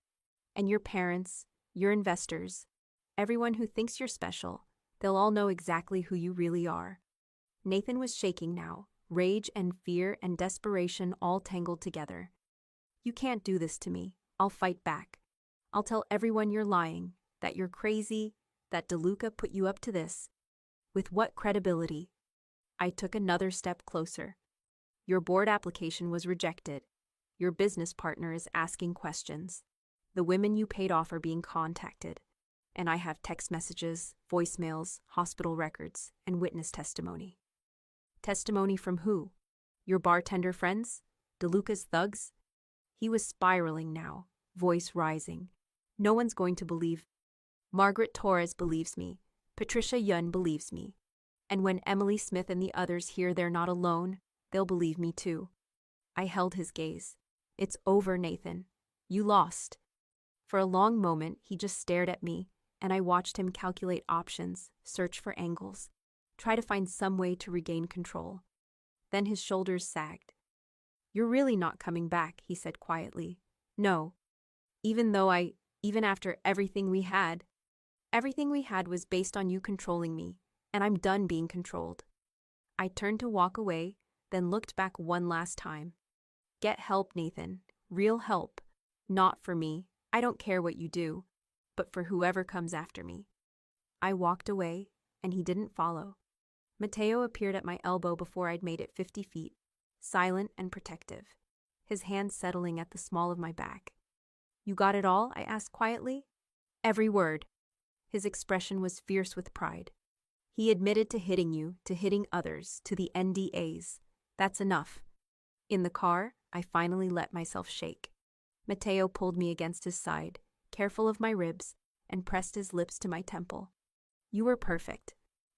And your parents, your investors, everyone who thinks you're special, they'll all know exactly who you really are." Nathan was shaking now, rage and fear and desperation all tangled together. "You can't do this to me. I'll fight back. I'll tell everyone you're lying, that you're crazy, that DeLuca put you up to this. With what credibility?" I took another step closer. "Your board application was rejected. Your business partner is asking questions. The women you paid off are being contacted. And I have text messages, voicemails, hospital records, and witness testimony." "Testimony from who? Your bartender friends? DeLuca's thugs?" He was spiraling now, voice rising. "No one's going to believe. Margaret Torres believes me. Patricia Yun believes me. And when Emily Smith and the others hear they're not alone, they'll believe me too." I held his gaze. "It's over, Nathan. You lost." For a long moment, he just stared at me, and I watched him calculate options, search for angles, try to find some way to regain control. Then his shoulders sagged. "You're really not coming back," he said quietly. "No. Even after everything we had was based on you controlling me, and I'm done being controlled." I turned to walk away, then looked back one last time. "Get help, Nathan. Real help. Not for me. I don't care what you do, but for whoever comes after me." I walked away, and he didn't follow. Mateo appeared at my elbow before I'd made it 50 feet, silent and protective, his hand settling at the small of my back. "You got it all?" I asked quietly. "Every word." His expression was fierce with pride. "He admitted to hitting you, to hitting others, to the NDAs. That's enough." In the car, I finally let myself shake. Mateo pulled me against his side, careful of my ribs, and pressed his lips to my temple. "You were perfect.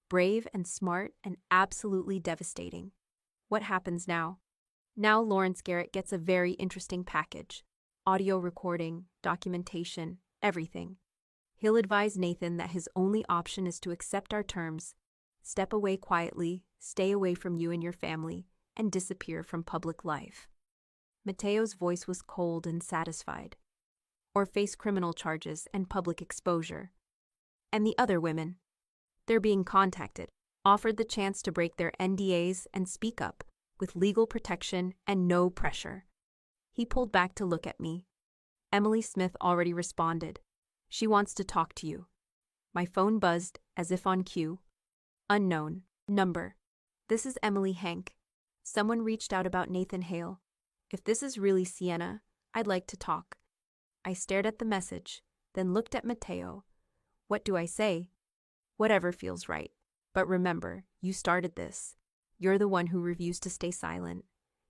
Brave and smart and absolutely devastating. What happens now?" "Now Lawrence Garrett gets a very interesting package. Audio recording, documentation, everything. He'll advise Nathan that his only option is to accept our terms, step away quietly, stay away from you and your family, and disappear from public life." Mateo's voice was cold and satisfied. "Or face criminal charges and public exposure." "And the other women?" "They're being contacted, offered the chance to break their NDAs and speak up, with legal protection and no pressure." He pulled back to look at me. "Emily Smith already responded. She wants to talk to you." My phone buzzed, as if on cue. "Unknown. Number. This is Emily Hank. Someone reached out about Nathan Hale. If this is really Sienna, I'd like to talk." I stared at the message, then looked at Mateo. What do I say? Whatever feels right. But remember, you started this. You're the one who refused to stay silent.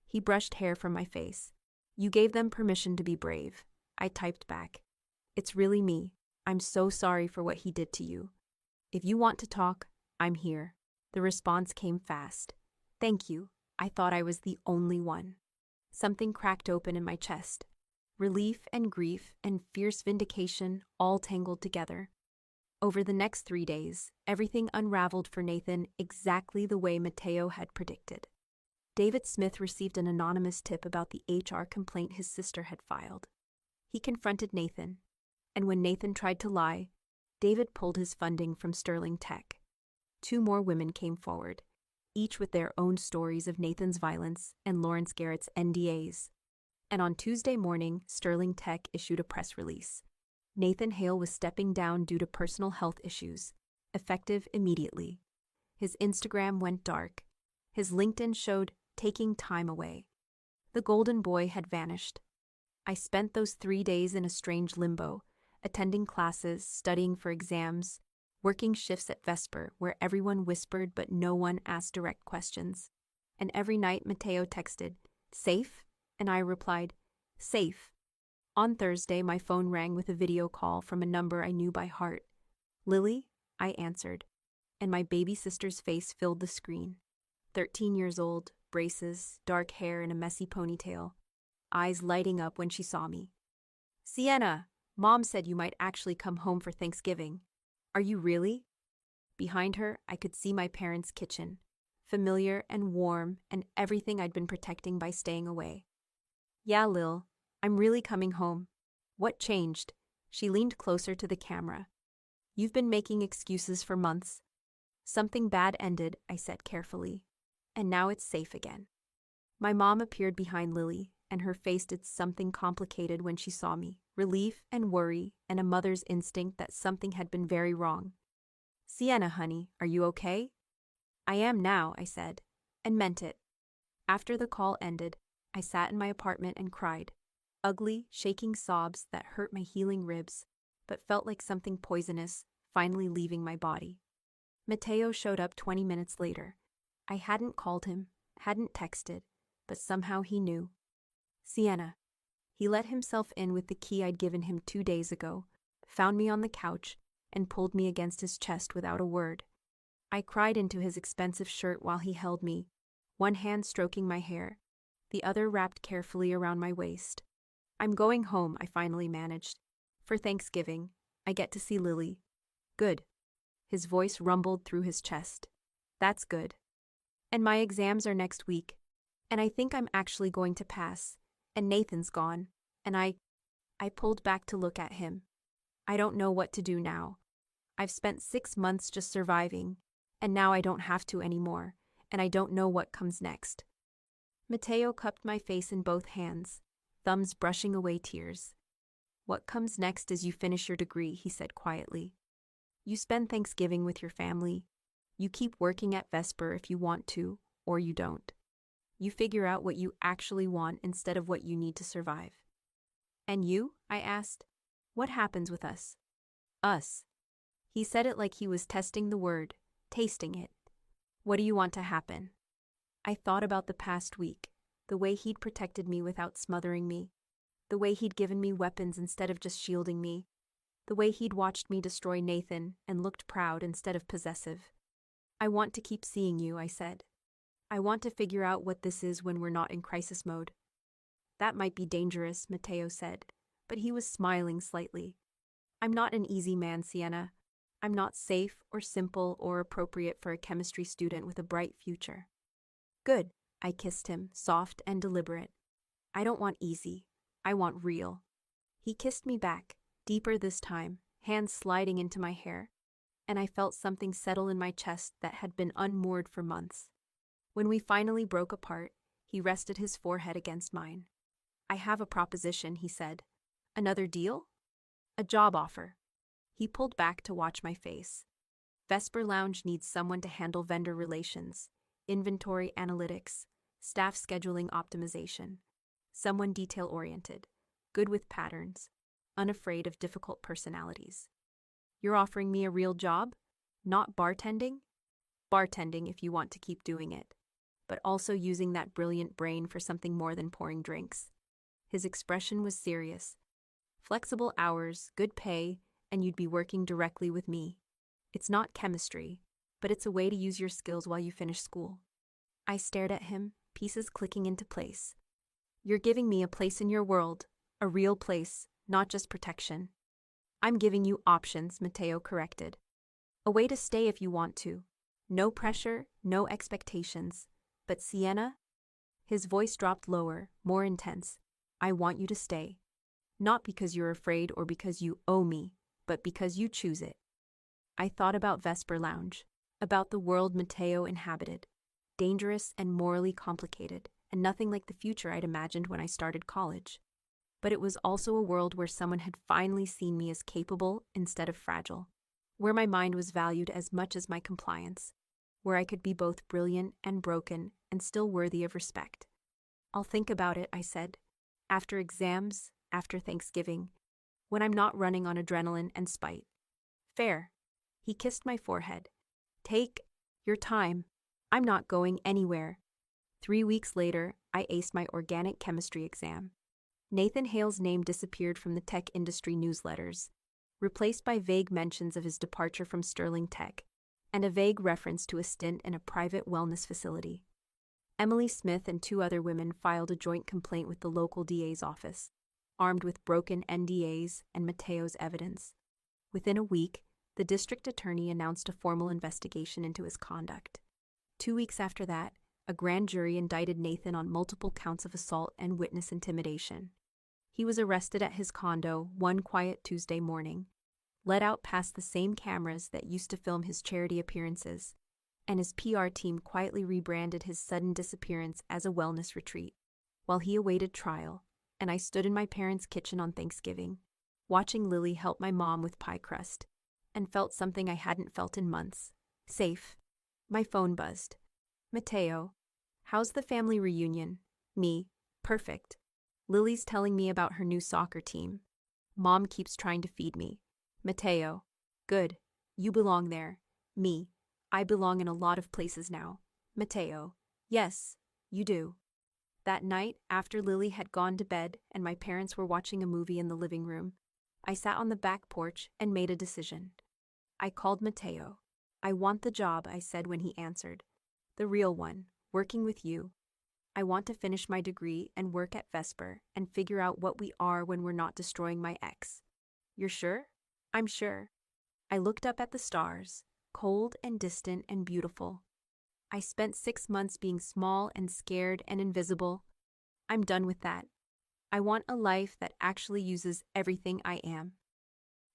He brushed hair from my face. You gave them permission to be brave. I typed back. It's really me. I'm so sorry for what he did to you. If you want to talk, I'm here. The response came fast. Thank you. I thought I was the only one. Something cracked open in my chest. Relief and grief and fierce vindication all tangled together. Over the next 3 days, everything unraveled for Nathan exactly the way Mateo had predicted. David Smith received an anonymous tip about the HR complaint his sister had filed. He confronted Nathan, and when Nathan tried to lie, David pulled his funding from Sterling Tech. 2 more women came forward, each with their own stories of Nathan's violence and Lawrence Garrett's NDAs. And on Tuesday morning, Sterling Tech issued a press release. Nathan Hale was stepping down due to personal health issues, effective immediately. His Instagram went dark. His LinkedIn showed taking time away. The golden boy had vanished. I spent those 3 days in a strange limbo, attending classes, studying for exams, working shifts at Vesper where everyone whispered but no one asked direct questions. And every night Mateo texted, "Safe?" And I replied, "Safe." On Thursday, my phone rang with a video call from a number I knew by heart. "Lily?" I answered, and my baby sister's face filled the screen. 13 years old, braces, dark hair in a messy ponytail, eyes lighting up when she saw me. "Sienna, Mom said you might actually come home for Thanksgiving. Are you really?" Behind her, I could see my parents' kitchen, familiar and warm and everything I'd been protecting by staying away. "Yeah, Lil, I'm really coming home. What changed?" She leaned closer to the camera. "You've been making excuses for months." "Something bad ended," I said carefully, "and now it's safe again." My mom appeared behind Lily, and her face did something complicated when she saw me, relief and worry and a mother's instinct that something had been very wrong. "Sienna, honey, are you okay?" "I am now," I said, and meant it. After the call ended, I sat in my apartment and cried. Ugly, shaking sobs that hurt my healing ribs, but felt like something poisonous finally leaving my body. Mateo showed up 20 minutes later. I hadn't called him, hadn't texted, but somehow he knew. "Sienna." He let himself in with the key I'd given him 2 days ago, found me on the couch, and pulled me against his chest without a word. I cried into his expensive shirt while he held me, one hand stroking my hair, the other wrapped carefully around my waist. "I'm going home," I finally managed. "For Thanksgiving. I get to see Lily." "Good." His voice rumbled through his chest. "That's good. And my exams are next week, and I think I'm actually going to pass, and Nathan's gone, and I pulled back to look at him. I don't know what to do now. I've spent 6 months just surviving, and now I don't have to anymore, and I don't know what comes next." Mateo cupped my face in both hands, thumbs brushing away tears. "What comes next is you finish your degree," he said quietly. "You spend Thanksgiving with your family. You keep working at Vesper if you want to, or you don't. You figure out what you actually want instead of what you need to survive." "And you?" I asked. "What happens with us?" "Us." He said it like he was testing the word, tasting it. "What do you want to happen?" I thought about the past week, the way he'd protected me without smothering me, the way he'd given me weapons instead of just shielding me, the way he'd watched me destroy Nathan and looked proud instead of possessive. "I want to keep seeing you," I said. "I want to figure out what this is when we're not in crisis mode." "That might be dangerous," Mateo said, but he was smiling slightly. "I'm not an easy man, Sienna. I'm not safe or simple or appropriate for a chemistry student with a bright future." "Good." I kissed him, soft and deliberate. "I don't want easy. I want real." He kissed me back, deeper this time, hands sliding into my hair, and I felt something settle in my chest that had been unmoored for months. When we finally broke apart, he rested his forehead against mine. "I have a proposition," he said. "Another deal?" "A job offer." He pulled back to watch my face. "Vesper Lounge needs someone to handle vendor relations, inventory analytics, staff scheduling optimization. Someone detail-oriented, good with patterns, unafraid of difficult personalities." "You're offering me a real job? Not bartending?" "Bartending if you want to keep doing it, but also using that brilliant brain for something more than pouring drinks." His expression was serious. Flexible hours, good pay, and you'd be working directly with me. It's not chemistry, but it's a way to use your skills while you finish school. I stared at him, pieces clicking into place. You're giving me a place in your world, a real place, not just protection. I'm giving you options, Mateo corrected. A way to stay if you want to. No pressure, no expectations. But Sienna? His voice dropped lower, more intense. I want you to stay. Not because you're afraid or because you owe me, but because you choose it. I thought about Vesper Lounge, about the world Mateo inhabited. Dangerous and morally complicated, and nothing like the future I'd imagined when I started college. But it was also a world where someone had finally seen me as capable instead of fragile, where my mind was valued as much as my compliance, where I could be both brilliant and broken and still worthy of respect. I'll think about it, I said. After exams, after Thanksgiving, when I'm not running on adrenaline and spite. Fair. He kissed my forehead. Take your time. I'm not going anywhere. 3 weeks later, I aced my organic chemistry exam. Nathan Hale's name disappeared from the tech industry newsletters, replaced by vague mentions of his departure from Sterling Tech, and a vague reference to a stint in a private wellness facility. Emily Smith and 2 other women filed a joint complaint with the local DA's office, armed with broken NDAs and Mateo's evidence. Within a week, the district attorney announced a formal investigation into his conduct. 2 weeks after that, a grand jury indicted Nathan on multiple counts of assault and witness intimidation. He was arrested at his condo one quiet Tuesday morning, led out past the same cameras that used to film his charity appearances, and his PR team quietly rebranded his sudden disappearance as a wellness retreat, while he awaited trial, and I stood in my parents' kitchen on Thanksgiving, watching Lily help my mom with pie crust, and felt something I hadn't felt in months. Safe. My phone buzzed. Mateo, how's the family reunion? Me, perfect. Lily's telling me about her new soccer team. Mom keeps trying to feed me. Mateo, good. You belong there. Me, I belong in a lot of places now. Mateo, yes, you do. That night, after Lily had gone to bed and my parents were watching a movie in the living room, I sat on the back porch and made a decision. I called Mateo. I want the job, I said when he answered. The real one, working with you. I want to finish my degree and work at Vesper and figure out what we are when we're not destroying my ex. You're sure? I'm sure. I looked up at the stars, cold and distant and beautiful. I spent 6 months being small and scared and invisible. I'm done with that. I want a life that actually uses everything I am.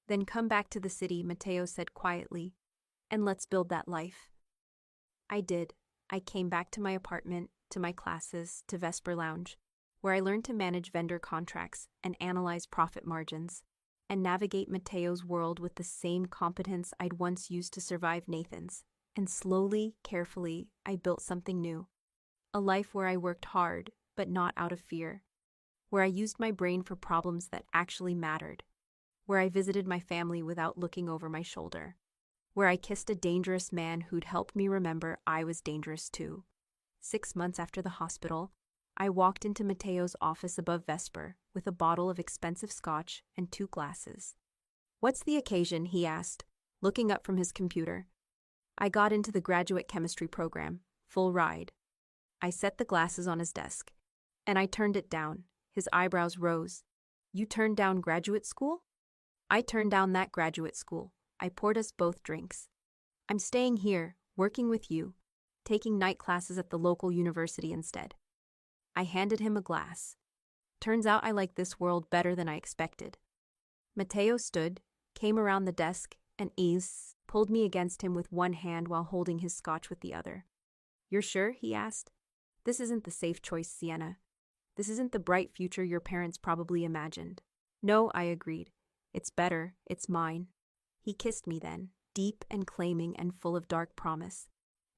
Then come back to the city, Mateo said quietly, and let's build that life. I did. I came back to my apartment, to my classes, to Vesper Lounge, where I learned to manage vendor contracts and analyze profit margins, and navigate Mateo's world with the same competence I'd once used to survive Nathan's. And slowly, carefully, I built something new. A life where I worked hard, but not out of fear. Where I used my brain for problems that actually mattered. Where I visited my family without looking over my shoulder. Where I kissed a dangerous man who'd helped me remember I was dangerous too. 6 months after the hospital, I walked into Mateo's office above Vesper with a bottle of expensive scotch and 2 glasses. What's the occasion? He asked, looking up from his computer. I got into the graduate chemistry program, full ride. I set the glasses on his desk, and I turned it down. His eyebrows rose. You turned down graduate school? I turned down that graduate school. I poured us both drinks. I'm staying here, working with you, taking night classes at the local university instead. I handed him a glass. Turns out I like this world better than I expected. Mateo stood, came around the desk, and pulled me against him with one hand while holding his scotch with the other. You're sure? He asked. This isn't the safe choice, Sienna. This isn't the bright future your parents probably imagined. No, I agreed. It's better. It's mine. He kissed me then, deep and claiming and full of dark promise.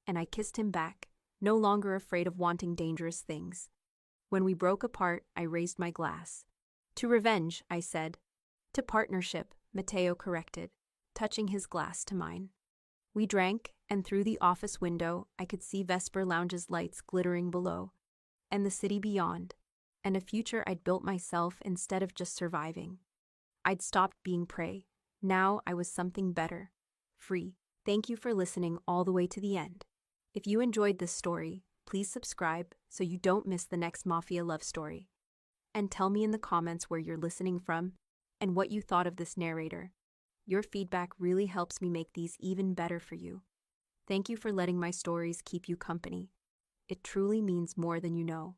And I kissed him back, no longer afraid of wanting dangerous things. When we broke apart, I raised my glass. To revenge, I said. To partnership, Mateo corrected, touching his glass to mine. We drank, and through the office window, I could see Vesper Lounge's lights glittering below, and the city beyond. and a future I'd built myself instead of just surviving. I'd stopped being prey. Now I was something better. Free. Thank you for listening all the way to the end. If you enjoyed this story, please subscribe so you don't miss the next Mafia love story. And tell me in the comments where you're listening from and what you thought of this narrator. Your feedback really helps me make these even better for you. Thank you for letting my stories keep you company. It truly means more than you know.